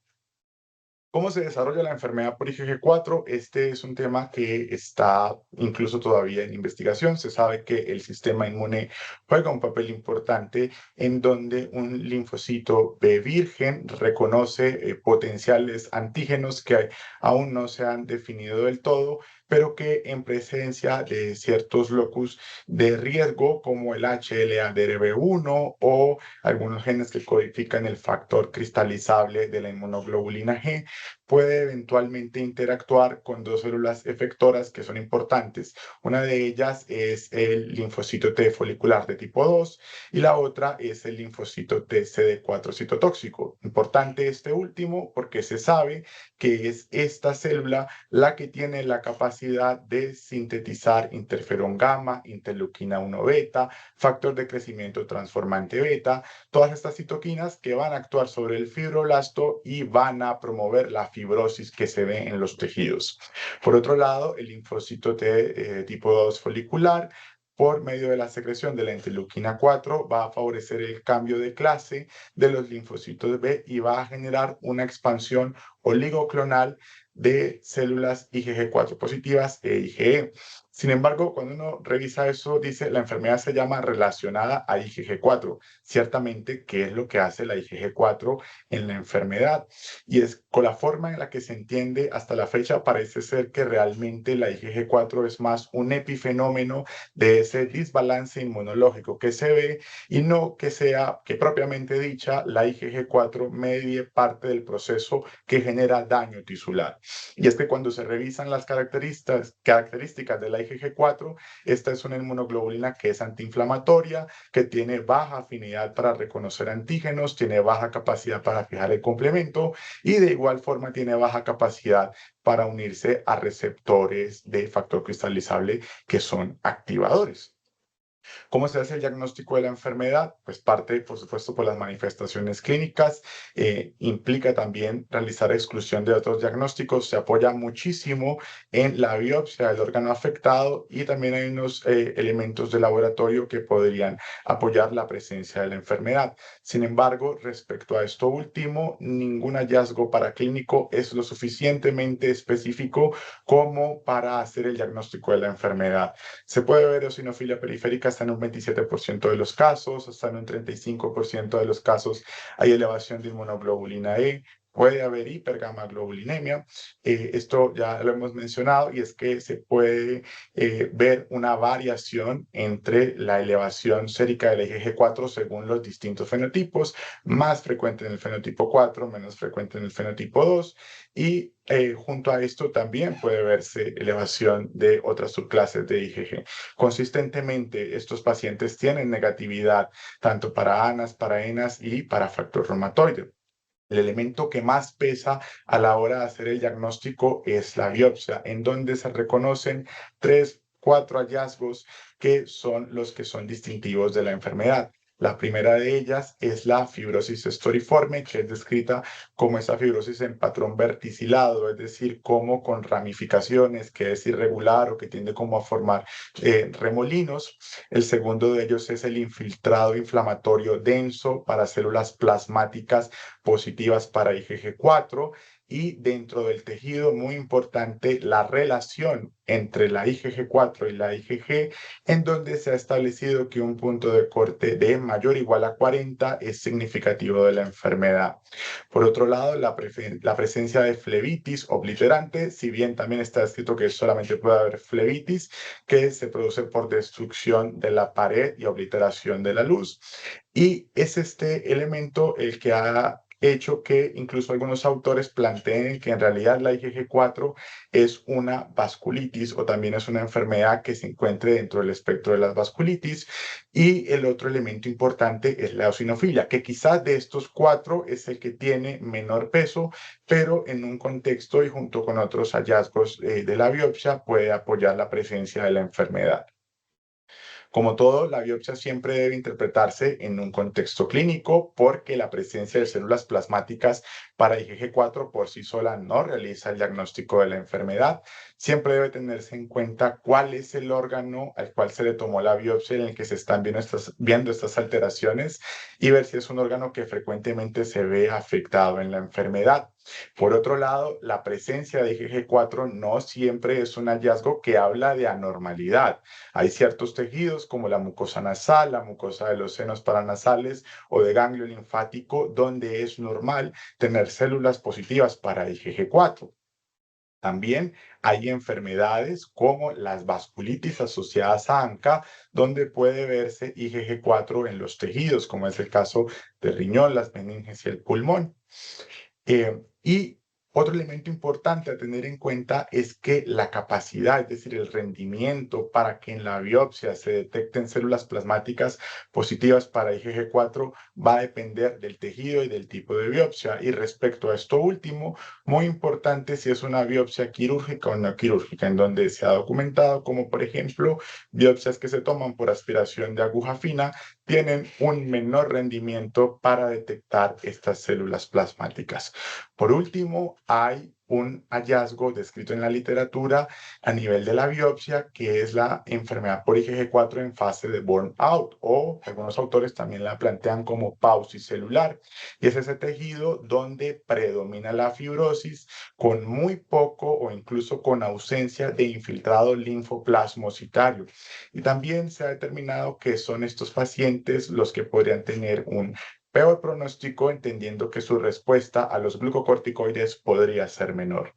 ¿Cómo se desarrolla la enfermedad por IgG4? Este es un tema que está incluso todavía en investigación. Se sabe que el sistema inmune juega un papel importante en donde un linfocito B virgen reconoce potenciales antígenos que aún no se han definido del todo, pero que en presencia de ciertos locus de riesgo como el HLA-DRB1 o algunos genes que codifican el factor cristalizable de la inmunoglobulina G, puede eventualmente interactuar con dos células efectoras que son importantes. Una de ellas es el linfocito T folicular de tipo 2 y la otra es el linfocito T CD4 citotóxico. Importante este último porque se sabe que es esta célula la que tiene la capacidad de sintetizar interferón gamma, interleuquina 1 beta, factor de crecimiento transformante beta, todas estas citoquinas que van a actuar sobre el fibroblasto y van a promover la fibrosis que se ve en los tejidos. Por otro lado, el linfocito T tipo 2 folicular, por medio de la secreción de la interleuquina 4, va a favorecer el cambio de clase de los linfocitos B y va a generar una expansión oligoclonal de células IgG4 positivas e IgE. Sin embargo, cuando uno revisa eso, dice la enfermedad se llama relacionada a IgG4. Ciertamente, ¿qué es lo que hace la IgG4 en la enfermedad? Y es con la forma en la que se entiende hasta la fecha, parece ser que realmente la IgG4 es más un epifenómeno de ese desbalance inmunológico que se ve, y no que sea, que propiamente dicha, la IgG4 medie parte del proceso que genera daño tisular. Y es que cuando se revisan las características de la IgG4, esta es una inmunoglobulina que es antiinflamatoria, que tiene baja afinidad para reconocer antígenos, tiene baja capacidad para fijar el complemento y de igual forma tiene baja capacidad para unirse a receptores de factor cristalizable que son activadores. ¿Cómo se hace el diagnóstico de la enfermedad? Pues parte, por supuesto, por las manifestaciones clínicas. Implica también realizar exclusión de otros diagnósticos. Se apoya muchísimo en la biopsia del órgano afectado y también hay unos elementos de laboratorio que podrían apoyar la presencia de la enfermedad. Sin embargo, respecto a esto último, ningún hallazgo paraclínico es lo suficientemente específico como para hacer el diagnóstico de la enfermedad. Se puede ver eosinofilia periférica hasta en un 27% de los casos, hasta en un 35% de los casos hay elevación de inmunoglobulina E. puede haber hipergamaglobulinemia. Esto ya lo hemos mencionado y es que se puede ver una variación entre la elevación sérica del IgG4 según los distintos fenotipos, más frecuente en el fenotipo 4, menos frecuente en el fenotipo 2, y junto a esto también puede verse elevación de otras subclases de IgG. Consistentemente, estos pacientes tienen negatividad tanto para ANAS, para ENAS y para factor reumatoide. El elemento que más pesa a la hora de hacer el diagnóstico es la biopsia, en donde se reconocen 3, 4 hallazgos que son los que son distintivos de la enfermedad. La primera de ellas es la fibrosis estoriforme, que es descrita como esa fibrosis en patrón verticilado, es decir, como con ramificaciones, que es irregular o que tiende como a formar remolinos. El segundo de ellos es el infiltrado inflamatorio denso para células plasmáticas positivas para IgG4 y dentro del tejido, muy importante, la relación entre la IgG4 y la IgG, en donde se ha establecido que un punto de corte de mayor o igual a 40 es significativo de la enfermedad. Por otro lado, la presencia de flebitis obliterante, si bien también está escrito que solamente puede haber flebitis, que se produce por destrucción de la pared y obliteración de la luz. Y es este elemento el que ha hecho que incluso algunos autores planteen que en realidad la IgG4 es una vasculitis o también es una enfermedad que se encuentre dentro del espectro de las vasculitis. Y el otro elemento importante es la eosinofilia, que quizás de estos cuatro es el que tiene menor peso, pero en un contexto y junto con otros hallazgos de la biopsia puede apoyar la presencia de la enfermedad. Como todo, la biopsia siempre debe interpretarse en un contexto clínico porque la presencia de células plasmáticas para IgG4 por sí sola no realiza el diagnóstico de la enfermedad. Siempre debe tenerse en cuenta cuál es el órgano al cual se le tomó la biopsia en el que se están viendo estas alteraciones y ver si es un órgano que frecuentemente se ve afectado en la enfermedad. Por otro lado, la presencia de IgG4 no siempre es un hallazgo que habla de anormalidad. Hay ciertos tejidos como la mucosa nasal, la mucosa de los senos paranasales o de ganglio linfático donde es normal tener células positivas para IgG4. También hay enfermedades como las vasculitis asociadas a ANCA, donde puede verse IgG4 en los tejidos, como es el caso del riñón, las meninges y el pulmón. Y otro elemento importante a tener en cuenta es que la capacidad, es decir, el rendimiento para que en la biopsia se detecten células plasmáticas positivas para IgG4 va a depender del tejido y del tipo de biopsia. Y respecto a esto último, muy importante si es una biopsia quirúrgica o no quirúrgica, en donde se ha documentado como, por ejemplo, biopsias que se toman por aspiración de aguja fina tienen un menor rendimiento para detectar estas células plasmáticas. Por último, hay un hallazgo descrito en la literatura a nivel de la biopsia, que es la enfermedad por IgG4 en fase de burnout, o algunos autores también la plantean como pausis celular. Y es ese tejido donde predomina la fibrosis con muy poco o incluso con ausencia de infiltrado linfoplasmocitario. Y también se ha determinado que son estos pacientes los que podrían tener un peor pronóstico, entendiendo que su respuesta a los glucocorticoides podría ser menor.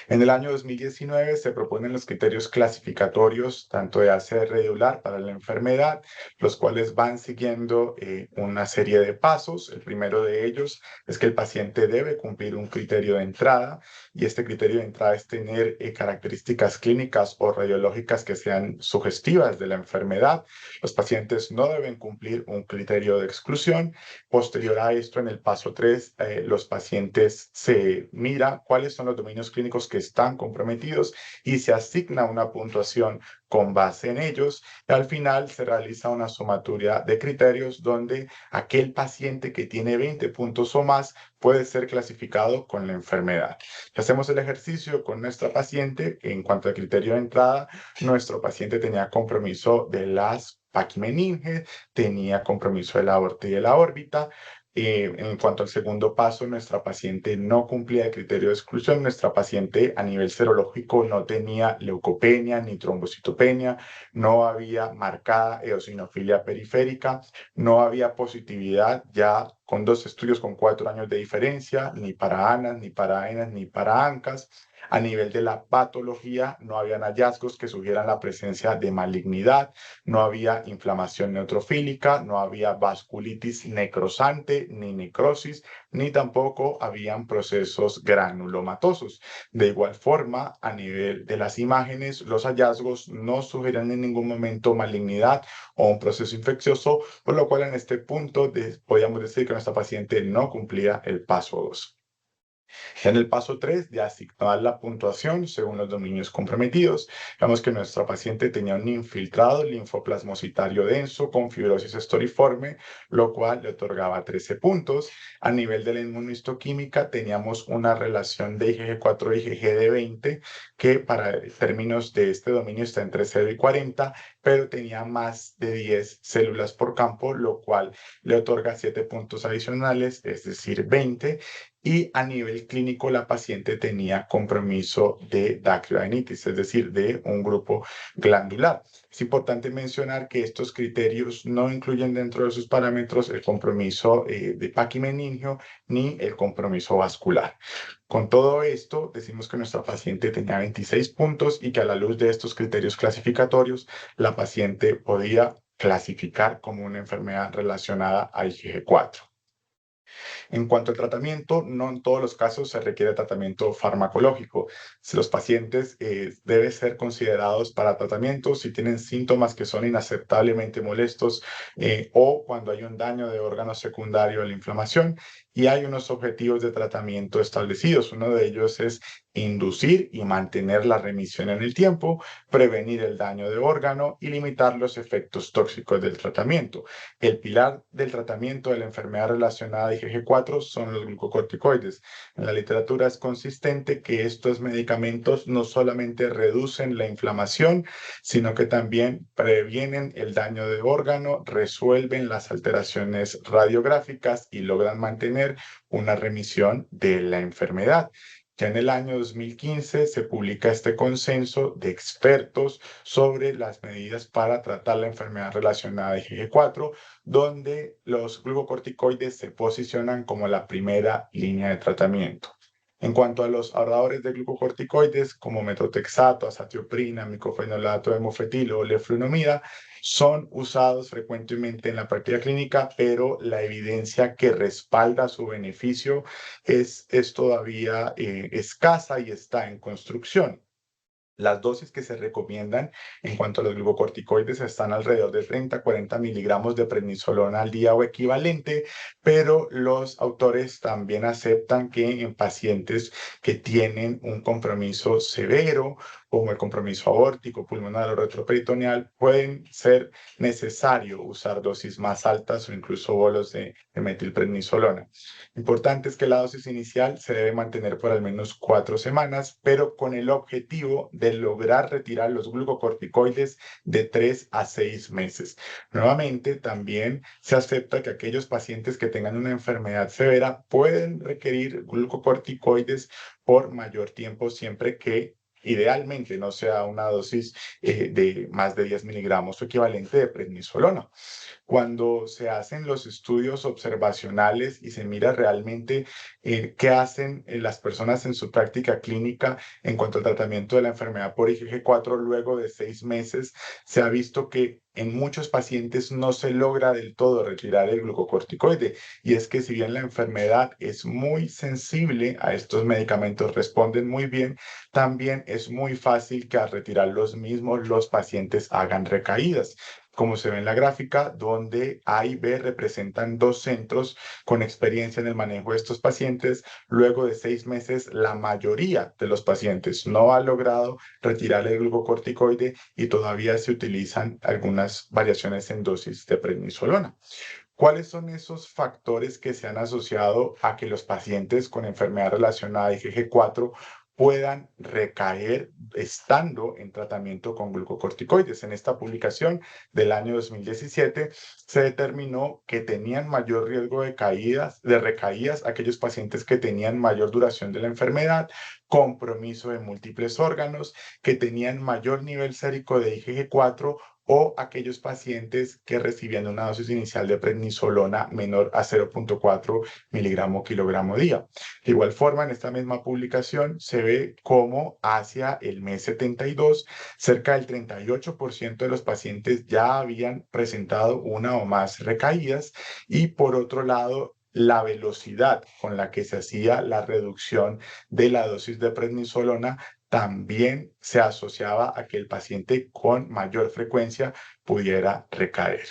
En el año 2019 se proponen los criterios clasificatorios tanto de ACR regular para la enfermedad, los cuales van siguiendo una serie de pasos. El primero de ellos es que el paciente debe cumplir un criterio de entrada y este criterio de entrada es tener características clínicas o radiológicas que sean sugestivas de la enfermedad. Los pacientes no deben cumplir un criterio de exclusión. Posterior a esto, en el paso 3, los pacientes se mira cuáles son los dominios clínicos que están comprometidos y se asigna una puntuación con base en ellos. Y al final se realiza una sumatoria de criterios donde aquel paciente que tiene 20 puntos o más puede ser clasificado con la enfermedad. Si hacemos el ejercicio con nuestra paciente, en cuanto al criterio de entrada, nuestro paciente tenía compromiso de las paquimeninges, tenía compromiso de la aorta y de la órbita, En cuanto al segundo paso, nuestra paciente no cumplía el criterio de exclusión. Nuestra paciente a nivel serológico no tenía leucopenia ni trombocitopenia, no había marcada eosinofilia periférica, no había positividad ya con 2 estudios con 4 años de diferencia, ni para ANAS, ni para AENAS, ni para ANCAS. A nivel de la patología, no habían hallazgos que sugieran la presencia de malignidad, no había inflamación neutrofílica, no había vasculitis necrosante ni necrosis, ni tampoco habían procesos granulomatosos. De igual forma, a nivel de las imágenes, los hallazgos no sugerían en ningún momento malignidad o un proceso infeccioso, por lo cual en este punto podríamos decir que nuestra paciente no cumplía el paso 2. En el paso 3 de asignar la puntuación según los dominios comprometidos, vemos que nuestra paciente tenía un infiltrado linfoplasmocitario denso con fibrosis estoriforme, lo cual le otorgaba 13 puntos. A nivel de la inmunohistoquímica teníamos una relación de IgG4 y IgG de 20, que para términos de este dominio está entre 0 y 40, pero tenía más de 10 células por campo, lo cual le otorga 7 puntos adicionales, es decir, 20. Y a nivel clínico, la paciente tenía compromiso de dacryoadenitis, es decir, de un grupo glandular. Es importante mencionar que estos criterios no incluyen dentro de sus parámetros el compromiso de paquimeningio ni el compromiso vascular. Con todo esto, decimos que nuestra paciente tenía 26 puntos y que a la luz de estos criterios clasificatorios, la paciente podía clasificar como una enfermedad relacionada a IgG4. En cuanto al tratamiento, no en todos los casos se requiere tratamiento farmacológico. Si los pacientes deben ser considerados para tratamiento si tienen síntomas que son inaceptablemente molestos o cuando hay un daño de órgano secundario a la inflamación, y hay unos objetivos de tratamiento establecidos. Uno de ellos es inducir y mantener la remisión en el tiempo, prevenir el daño de órgano y limitar los efectos tóxicos del tratamiento. El pilar del tratamiento de la enfermedad relacionada a IgG4 son los glucocorticoides. En la literatura es consistente que estos medicamentos no solamente reducen la inflamación, sino que también previenen el daño de órgano, resuelven las alteraciones radiográficas y logran mantener una remisión de la enfermedad. Ya en el año 2015 se publica este consenso de expertos sobre las medidas para tratar la enfermedad relacionada a IgG4, donde los glucocorticoides se posicionan como la primera línea de tratamiento. En cuanto a los ahorradores de glucocorticoides, como metotrexato, azatioprina, micofenolato de mofetilo o leflunomida, son usados frecuentemente en la práctica clínica, pero la evidencia que respalda su beneficio es todavía escasa y está en construcción. Las dosis que se recomiendan en cuanto a los glucocorticoides están alrededor de 30 a 40 miligramos de prednisolona al día o equivalente, pero los autores también aceptan que en pacientes que tienen un compromiso severo, como el compromiso aórtico, pulmonar o retroperitoneal, pueden ser necesario usar dosis más altas o incluso bolos de metilprednisolona. Importante es que la dosis inicial se debe mantener por al menos 4 semanas, pero con el objetivo de lograr retirar los glucocorticoides de 3 a 6 meses. Nuevamente, también se acepta que aquellos pacientes que tengan una enfermedad severa pueden requerir glucocorticoides por mayor tiempo, siempre que idealmente no sea una dosis de más de 10 miligramos o equivalente de prednisolona. Cuando se hacen los estudios observacionales y se mira realmente qué hacen las personas en su práctica clínica en cuanto al tratamiento de la enfermedad por IgG4 luego de 6 meses, se ha visto que en muchos pacientes no se logra del todo retirar el glucocorticoide. Y es que si bien la enfermedad es muy sensible a estos medicamentos, responden muy bien, también es muy fácil que al retirar los mismos los pacientes hagan recaídas, como se ve en la gráfica, donde A y B representan 2 centros con experiencia en el manejo de estos pacientes. Luego de 6 meses, la mayoría de los pacientes no ha logrado retirar el glucocorticoide y todavía se utilizan algunas variaciones en dosis de prednisolona. ¿Cuáles son esos factores que se han asociado a que los pacientes con enfermedad relacionada a IgG4 puedan recaer estando en tratamiento con glucocorticoides. En esta publicación del año 2017 se determinó que tenían mayor riesgo de recaídas aquellos pacientes que tenían mayor duración de la enfermedad, compromiso de múltiples órganos, que tenían mayor nivel sérico de IgG4 o aquellos pacientes que recibían una dosis inicial de prednisolona menor a 0,4 miligramo kilogramo día. De igual forma, en esta misma publicación se ve cómo hacia el mes 72, cerca del 38% de los pacientes ya habían presentado una o más recaídas y por otro lado, la velocidad con la que se hacía la reducción de la dosis de prednisolona también se asociaba a que el paciente con mayor frecuencia pudiera recaer.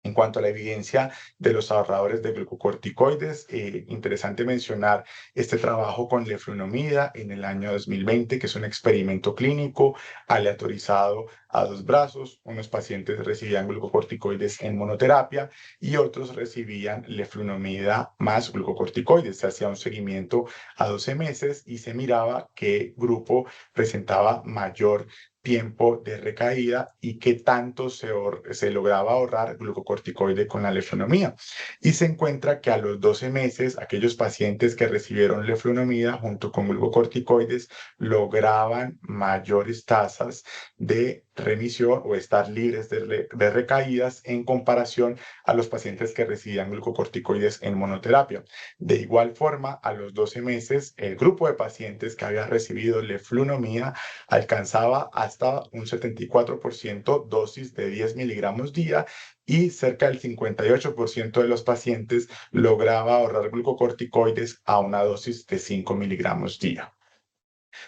En cuanto a la evidencia de los ahorradores de glucocorticoides, interesante mencionar este trabajo con leflunomida en el año 2020, que es un experimento clínico aleatorizado a 2 brazos. Unos pacientes recibían glucocorticoides en monoterapia y otros recibían leflunomida más glucocorticoides. Se hacía un seguimiento a 12 meses y se miraba qué grupo presentaba mayor tiempo de recaída y qué tanto se lograba ahorrar glucocorticoide con la leflunomida. Y se encuentra que a los 12 meses, aquellos pacientes que recibieron leflunomida junto con glucocorticoides lograban mayores tasas de remisión o estar libres de recaídas en comparación a los pacientes que recibían glucocorticoides en monoterapia. De igual forma, a los 12 meses, el grupo de pacientes que había recibido leflunomida alcanzaba hasta un 74% dosis de 10 miligramos día y cerca del 58% de los pacientes lograba ahorrar glucocorticoides a una dosis de 5 miligramos día.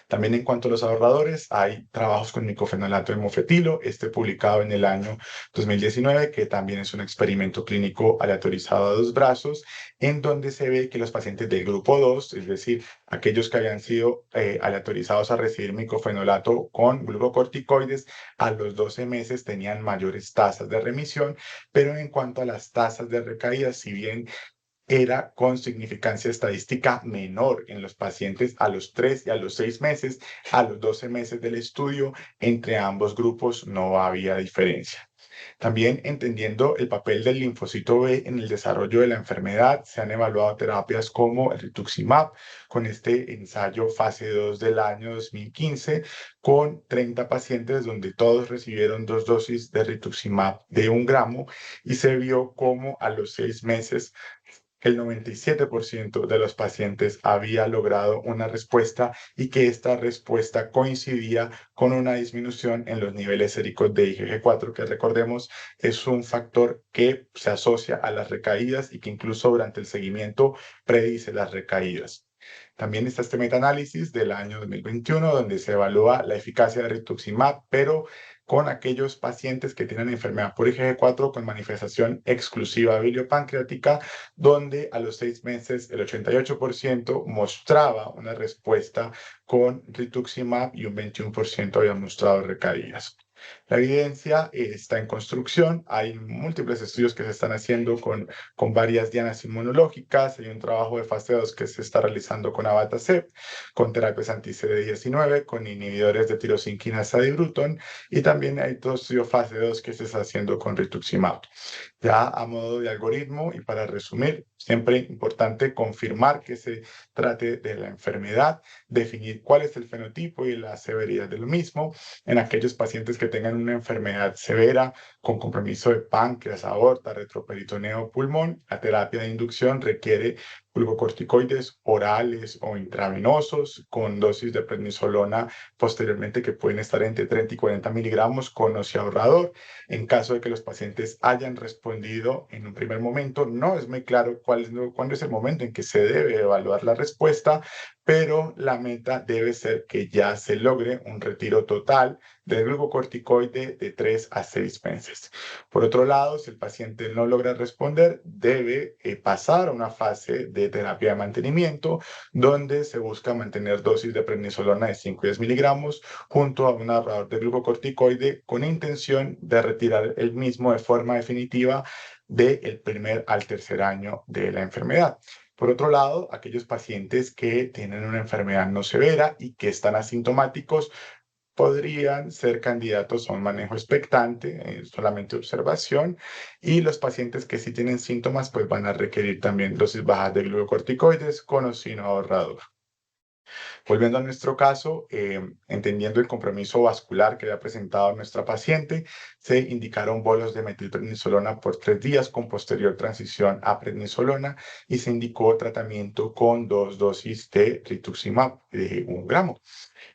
También en cuanto a los ahorradores, hay trabajos con micofenolato de mofetilo, publicado en el año 2019, que también es un experimento clínico aleatorizado a 2 brazos, en donde se ve que los pacientes del grupo 2, es decir, aquellos que habían sido aleatorizados a recibir micofenolato con glucocorticoides, a los 12 meses tenían mayores tasas de remisión, pero en cuanto a las tasas de recaída, si bien era con significancia estadística menor en los pacientes a los 3 y a los 6 meses, a los 12 meses del estudio, entre ambos grupos no había diferencia. También entendiendo el papel del linfocito B en el desarrollo de la enfermedad, se han evaluado terapias como el rituximab, con este ensayo fase 2 del año 2015, con 30 pacientes donde todos recibieron 2 dosis de rituximab de 1 gramo y se vio cómo a los 6 meses el 97% de los pacientes había logrado una respuesta y que esta respuesta coincidía con una disminución en los niveles séricos de IgG4, que recordemos es un factor que se asocia a las recaídas y que incluso durante el seguimiento predice las recaídas. También está este metaanálisis del año 2021, donde se evalúa la eficacia de rituximab, pero con aquellos pacientes que tienen enfermedad por IgG4 con manifestación exclusiva biliopancreática, donde a los 6 meses el 88% mostraba una respuesta con rituximab y un 21% había mostrado recaídas. La evidencia está en construcción, hay múltiples estudios que se están haciendo con varias dianas inmunológicas, hay un trabajo de fase 2 que se está realizando con abatacept, con terapias anti-CD19, con inhibidores de tirosinquinasa de Bruton y también hay otro estudio fase 2 que se está haciendo con rituximab. Ya a modo de algoritmo y para resumir, siempre importante confirmar que se trate de la enfermedad, definir cuál es el fenotipo y la severidad de lo mismo. En aquellos pacientes que tengan una enfermedad severa con compromiso de páncreas, aorta, retroperitoneo, pulmón, la terapia de inducción requiere glucocorticoides orales o intravenosos con dosis de prednisolona posteriormente que pueden estar entre 30 y 40 miligramos con ahorrador. En caso de que los pacientes hayan respondido en un primer momento, no es muy claro cuándo es el momento en que se debe evaluar la respuesta, pero la meta debe ser que ya se logre un retiro total del glucocorticoide de 3 a 6 meses. Por otro lado, si el paciente no logra responder, debe pasar a una fase de terapia de mantenimiento, donde se busca mantener dosis de prednisolona de 5 y 10 miligramos junto a un ahorrador de glucocorticoide con intención de retirar el mismo de forma definitiva del primer al tercer año de la enfermedad. Por otro lado, aquellos pacientes que tienen una enfermedad no severa y que están asintomáticos podrían ser candidatos a un manejo expectante, solamente observación, y los pacientes que sí tienen síntomas pues van a requerir también dosis bajas de glucocorticoides con o sin ahorrador. Volviendo a nuestro caso, entendiendo el compromiso vascular que había presentado nuestra paciente, se indicaron bolos de metilprednisolona por 3 días con posterior transición a prednisolona y se indicó tratamiento con 2 dosis de rituximab de 1 gramo.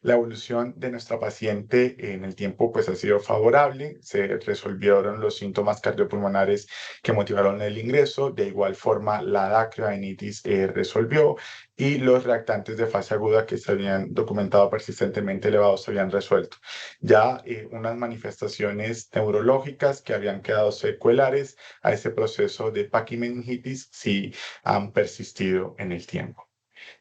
La evolución de nuestra paciente en el tiempo pues ha sido favorable, se resolvieron los síntomas cardiopulmonares que motivaron el ingreso, de igual forma la dacroadenitis resolvió y los reactantes de fase aguda que se habían documentado persistentemente elevados se habían resuelto. Ya unas manifestaciones neurológicas que habían quedado secuelares a ese proceso de paquimeningitis sí han persistido en el tiempo.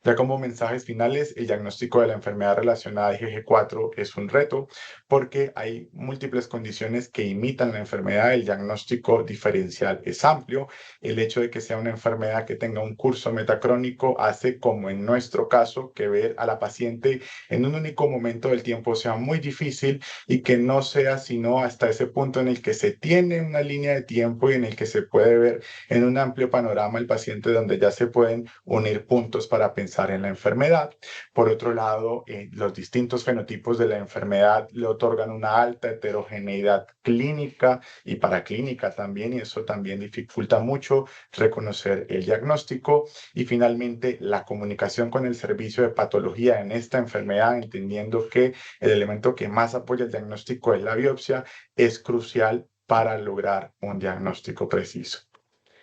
Ya como mensajes finales, el diagnóstico de la enfermedad relacionada a IgG4 es un reto porque hay múltiples condiciones que imitan la enfermedad. El diagnóstico diferencial es amplio. El hecho de que sea una enfermedad que tenga un curso metacrónico hace, como en nuestro caso, que ver a la paciente en un único momento del tiempo sea muy difícil y que no sea sino hasta ese punto en el que se tiene una línea de tiempo y en el que se puede ver en un amplio panorama el paciente donde ya se pueden unir puntos para pensar en la enfermedad. Por otro lado, los distintos fenotipos de la enfermedad le otorgan una alta heterogeneidad clínica y paraclínica también, y eso también dificulta mucho reconocer el diagnóstico. Y finalmente, la comunicación con el servicio de patología en esta enfermedad, entendiendo que el elemento que más apoya el diagnóstico es la biopsia, es crucial para lograr un diagnóstico preciso.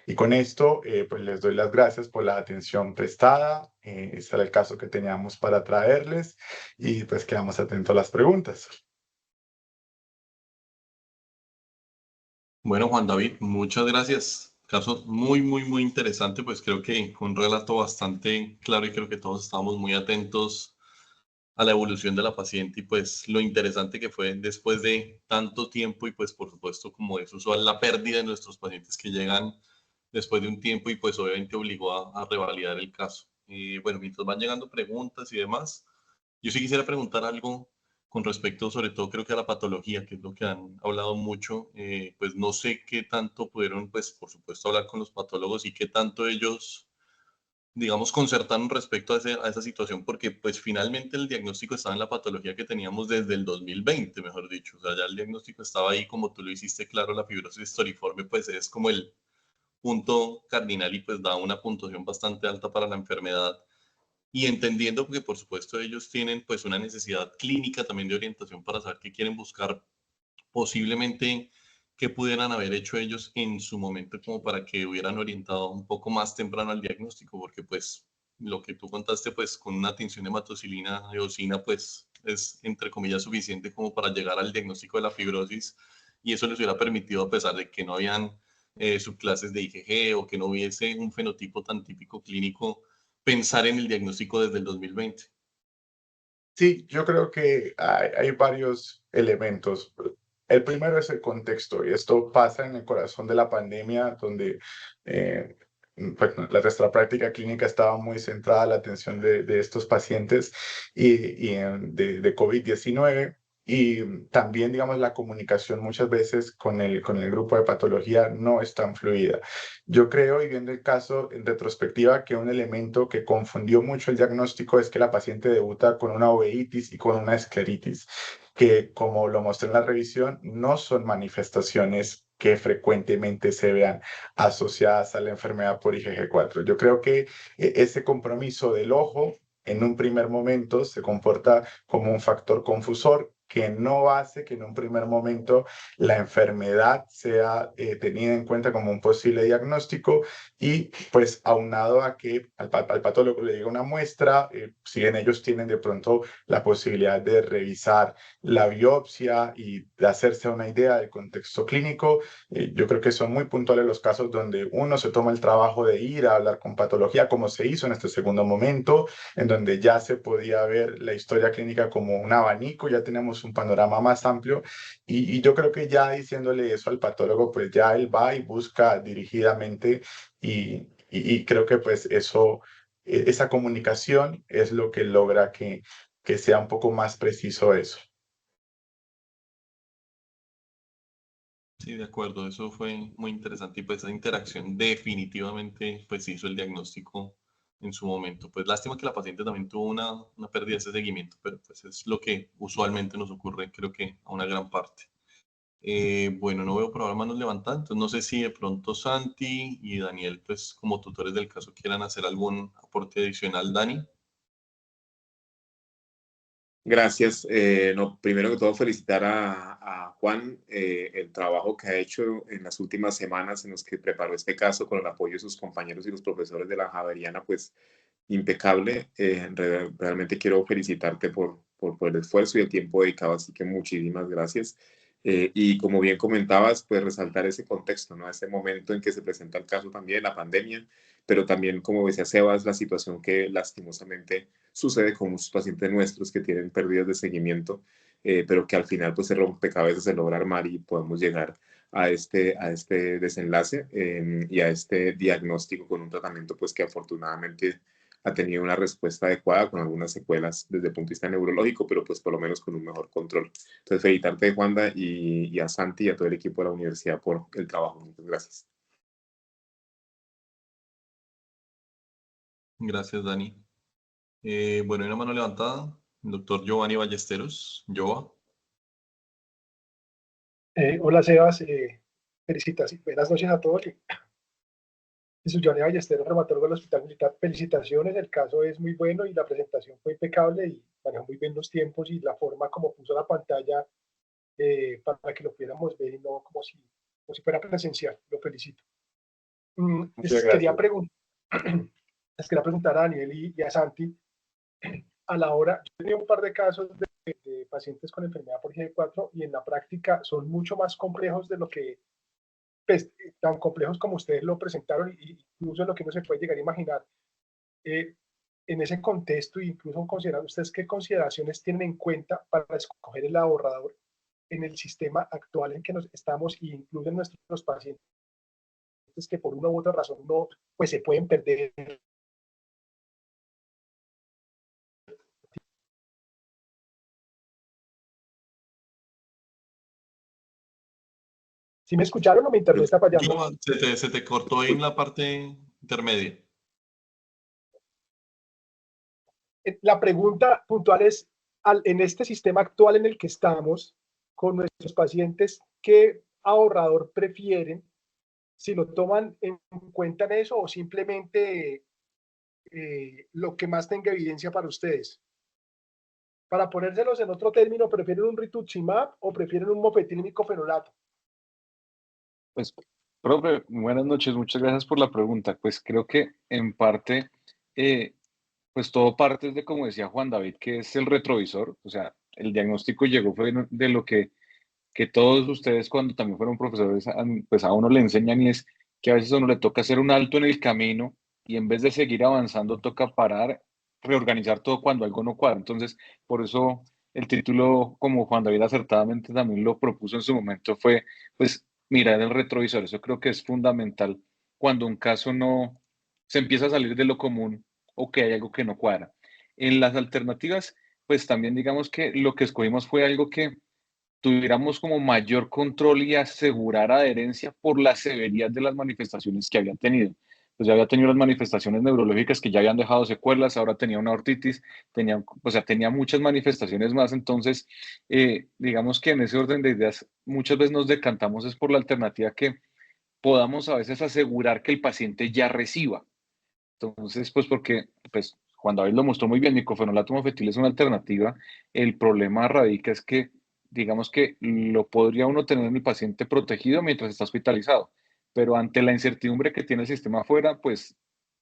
Y con esto, pues les doy las gracias por la atención prestada. Este era el caso que teníamos para traerles y pues quedamos atentos a las preguntas. Bueno, Juan David, muchas gracias. Caso muy interesante, pues creo que fue un relato bastante claro y creo que todos estamos muy atentos a la evolución de la paciente y pues lo interesante que fue después de tanto tiempo y pues por supuesto como es usual la pérdida de nuestros pacientes que llegan después de un tiempo y pues obviamente obligó a revalidar el caso. Bueno, mientras van llegando preguntas y demás, yo sí quisiera preguntar algo con respecto, sobre todo creo que a la patología, que es lo que han hablado mucho, pues no sé qué tanto pudieron, pues por supuesto, hablar con los patólogos y qué tanto ellos, digamos, concertaron respecto a esa situación, porque pues finalmente el diagnóstico estaba en la patología que teníamos desde el 2020, mejor dicho, o sea, ya el diagnóstico estaba ahí, como tú lo hiciste claro, la fibrosis estoriforme, pues es como el punto cardinal y pues da una puntuación bastante alta para la enfermedad y entendiendo que por supuesto ellos tienen pues una necesidad clínica también de orientación para saber qué quieren buscar, posiblemente qué pudieran haber hecho ellos en su momento como para que hubieran orientado un poco más temprano al diagnóstico, porque pues lo que tú contaste pues con una tinción de hematocilina, eosina, pues es entre comillas suficiente como para llegar al diagnóstico de la fibrosis y eso les hubiera permitido a pesar de que no habían subclases de IgG o que no hubiese un fenotipo tan típico clínico, pensar en el diagnóstico desde el 2020. Sí, yo creo que hay varios elementos. El primero es el contexto, y esto pasa en el corazón de la pandemia, donde eh, pues, nuestra práctica clínica estaba muy centrada en la atención de estos pacientes de COVID-19. Y también, digamos, la comunicación muchas veces con el grupo de patología no es tan fluida. Yo creo, y viendo el caso en retrospectiva, que un elemento que confundió mucho el diagnóstico es que la paciente debuta con una uveitis y con una escleritis, que como lo mostré en la revisión, no son manifestaciones que frecuentemente se vean asociadas a la enfermedad por IgG4. Yo creo que ese compromiso del ojo en un primer momento se comporta como un factor confusor que no hace que en un primer momento la enfermedad sea tenida en cuenta como un posible diagnóstico y pues aunado a que al patólogo le llega una muestra, si bien ellos tienen de pronto la posibilidad de revisar la biopsia y de hacerse una idea del contexto clínico, yo creo que son muy puntuales los casos donde uno se toma el trabajo de ir a hablar con patología, como se hizo en este segundo momento, en donde ya se podía ver la historia clínica como un abanico, ya tenemos un panorama más amplio y yo creo que ya diciéndole eso al patólogo, pues ya él va y busca dirigidamente y, y creo que pues eso, esa comunicación es lo que logra que sea un poco más preciso eso. Sí, de acuerdo, eso fue muy interesante y pues esa interacción definitivamente pues hizo el diagnóstico en su momento. Pues lástima que la paciente también tuvo una pérdida de ese seguimiento, pero pues es lo que usualmente nos ocurre, creo que a una gran parte. Bueno, no veo por ahora manos levantadas, entonces no sé si de pronto Santi y Daniel, pues como tutores del caso, quieran hacer algún aporte adicional. Dani. Gracias. No, primero que todo, felicitar a Juan el trabajo que ha hecho en las últimas semanas en los que preparó este caso con el apoyo de sus compañeros y los profesores de la Javeriana, pues impecable. Realmente quiero felicitarte por el esfuerzo y el tiempo dedicado, así que muchísimas gracias. Y como bien comentabas, pues resaltar ese contexto, ¿no? Ese momento en que se presenta el caso también, la pandemia, pero también, como decía Sebas, la situación que lastimosamente sucede con muchos pacientes nuestros que tienen pérdidas de seguimiento, pero que al final pues se rompecabezas se logra armar y podemos llegar a este desenlace y a este diagnóstico con un tratamiento pues que afortunadamente ha tenido una respuesta adecuada con algunas secuelas desde el punto de vista neurológico, pero pues por lo menos con un mejor control. Entonces, felicitarte, Juanda, y a Santi y a todo el equipo de la universidad por el trabajo. Muchas gracias. Gracias, Dani. Bueno, hay una mano levantada. El doctor Giovanni Ballesteros. Jova. Hola Sebas, felicitaciones, buenas noches a todos. Soy Johnny Ballesteros, reumatólogo del Hospital Militar. Felicitaciones, el caso es muy bueno y la presentación fue impecable y manejó muy bien los tiempos y la forma como puso la pantalla para que lo pudiéramos ver y no como si fuera presencial. Lo felicito. Muchas gracias. Les quería preguntar a Daniel y a Santi, a la hora, yo he tenido un par de casos de pacientes con enfermedad por GD4 y en la práctica son mucho más complejos de lo que pues, tan complejos como ustedes lo presentaron, incluso lo que no se puede llegar a imaginar. En ese contexto, incluso considerando ustedes qué consideraciones tienen en cuenta para escoger el ahorrador en el sistema actual en que nos estamos, e incluso en nuestros pacientes que por una u otra razón no, pues se pueden perder. ¿Sí me escucharon o mi internet está fallando? Jova, se te cortó en la parte intermedia. La pregunta puntual es, en este sistema actual en el que estamos con nuestros pacientes, ¿qué ahorrador prefieren? Si lo toman en cuenta en eso o simplemente lo que más tenga evidencia para ustedes. Para ponérselos en otro término, ¿prefieren un rituximab o prefieren un mofetil fenolato? Pues, profe, buenas noches, muchas gracias por la pregunta. Pues creo que en parte, eh, pues todo parte de, como decía Juan David, que es el retrovisor. O sea, el diagnóstico llegó fue de lo que todos ustedes cuando también fueron profesores, pues a uno le enseñan y es que a veces a uno le toca hacer un alto en el camino y en vez de seguir avanzando toca parar, reorganizar todo cuando algo no cuadra. Entonces, por eso el título, como Juan David acertadamente también lo propuso en su momento, fue pues mirar el retrovisor. Eso creo que es fundamental cuando un caso no se empieza a salir de lo común o que hay algo que no cuadra. En las alternativas, pues también digamos que lo que escogimos fue algo que tuviéramos como mayor control y asegurar adherencia por la severidad de las manifestaciones que había tenido. Pues ya había tenido las manifestaciones neurológicas que ya habían dejado secuelas, ahora tenía una ortitis, tenía, o sea, tenía muchas manifestaciones más. Entonces, digamos que en ese orden de ideas, muchas veces nos decantamos es por la alternativa que podamos a veces asegurar que el paciente ya reciba. Entonces, pues porque, pues Juan David lo mostró muy bien, micofenolato mofetil es una alternativa. El problema radica es que, digamos que lo podría uno tener en el paciente protegido mientras está hospitalizado, pero ante la incertidumbre que tiene el sistema afuera, pues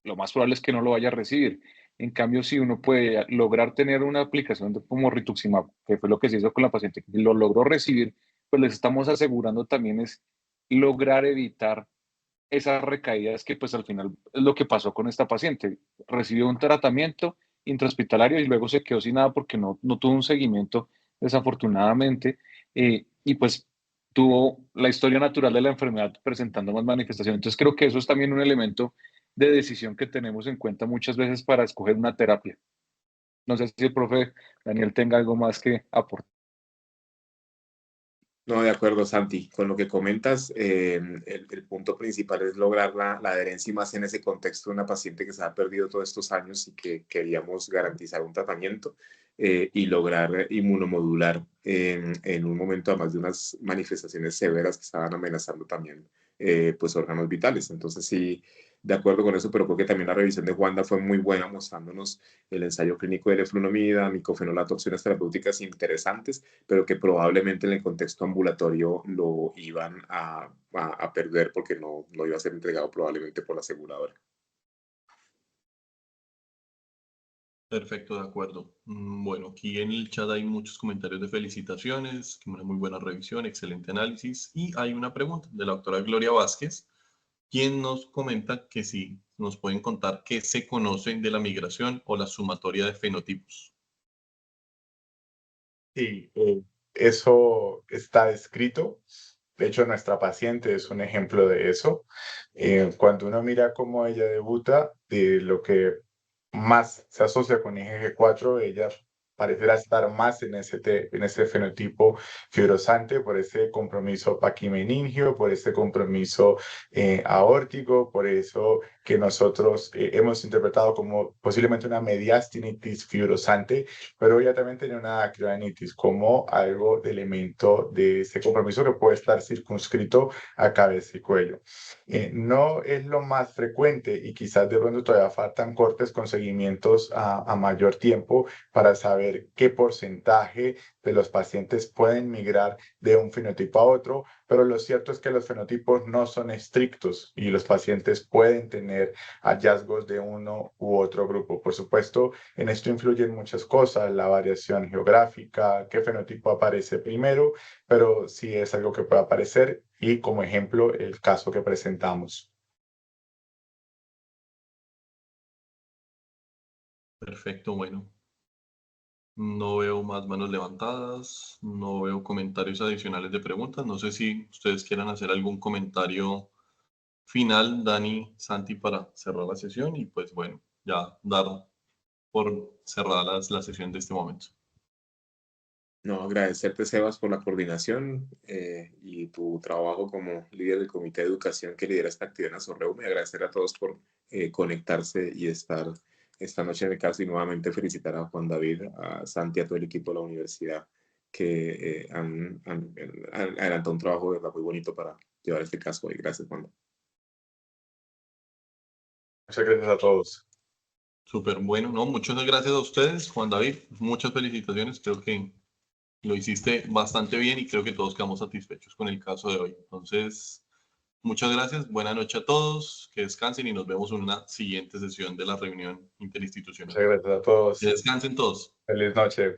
lo más probable es que no lo vaya a recibir. En cambio, si uno puede lograr tener una aplicación de como rituximab, que fue lo que se hizo con la paciente, que lo logró recibir, pues les estamos asegurando también es lograr evitar esas recaídas que pues al final es lo que pasó con esta paciente. Recibió un tratamiento intrahospitalario y luego se quedó sin nada porque no tuvo un seguimiento desafortunadamente y pues tuvo la historia natural de la enfermedad presentando más manifestaciones. Entonces creo que eso es también un elemento de decisión que tenemos en cuenta muchas veces para escoger una terapia. No sé si el profe Daniel tenga algo más que aportar. No, de acuerdo, Santi. Con lo que comentas, el punto principal es lograr la adherencia y más en ese contexto de una paciente que se ha perdido todos estos años y que queríamos garantizar un tratamiento y lograr inmunomodular en un momento, además de unas manifestaciones severas que estaban amenazando también pues órganos vitales. Entonces, sí, de acuerdo con eso, pero creo que también la revisión de Juanda fue muy buena, mostrándonos el ensayo clínico de leflunomida, micofenolato, opciones terapéuticas interesantes, pero que probablemente en el contexto ambulatorio lo iban a perder porque no iba a ser entregado probablemente por la aseguradora. Perfecto, de acuerdo. Bueno, aquí en el chat hay muchos comentarios de felicitaciones, una muy buena revisión, excelente análisis. Y hay una pregunta de la doctora Gloria Vázquez, quien nos comenta que si nos pueden contar qué se conoce de la migración o la sumatoria de fenotipos. Sí, eso está escrito. De hecho, nuestra paciente es un ejemplo de eso. Cuando uno mira cómo ella debuta, de lo que más se asocia con IgG4, ella parecerá estar más en ese fenotipo fibrosante por ese compromiso paquimeningio, por ese compromiso aórtico, por eso que nosotros hemos interpretado como posiblemente una mediastinitis fibrosante, pero ella también tenía una acriodanitis como algo de elemento de ese compromiso que puede estar circunscrito a cabeza y cuello. No es lo más frecuente y quizás de pronto todavía faltan cortes con seguimientos a mayor tiempo para saber qué porcentaje de los pacientes pueden migrar de un fenotipo a otro, pero lo cierto es que los fenotipos no son estrictos y los pacientes pueden tener hallazgos de uno u otro grupo. Por supuesto, en esto influyen muchas cosas, la variación geográfica, qué fenotipo aparece primero, pero sí es algo que puede aparecer y como ejemplo el caso que presentamos. Perfecto, bueno. No veo más manos levantadas, no veo comentarios adicionales de preguntas. No sé si ustedes quieran hacer algún comentario final, Dani, Santi, para cerrar la sesión y pues bueno, ya dar por cerrada la sesión de este momento. No, agradecerte, Sebas, por la coordinación y tu trabajo como líder del Comité de Educación que lidera esta actividad en Azorreum, y agradecer a todos por conectarse y estar esta noche en el caso, y nuevamente felicitar a Juan David, a Santi, a todo el equipo de la universidad que han adelantado un trabajo de verdad muy bonito para llevar este caso hoy. Gracias, Juan. Muchas gracias a todos. Súper bueno, ¿no? Muchas gracias a ustedes, Juan David. Muchas felicitaciones. Creo que lo hiciste bastante bien y creo que todos quedamos satisfechos con el caso de hoy. Entonces, muchas gracias. Buenas noches a todos. Que descansen y nos vemos en una siguiente sesión de la reunión interinstitucional. Muchas gracias a todos. Que descansen todos. Feliz noche.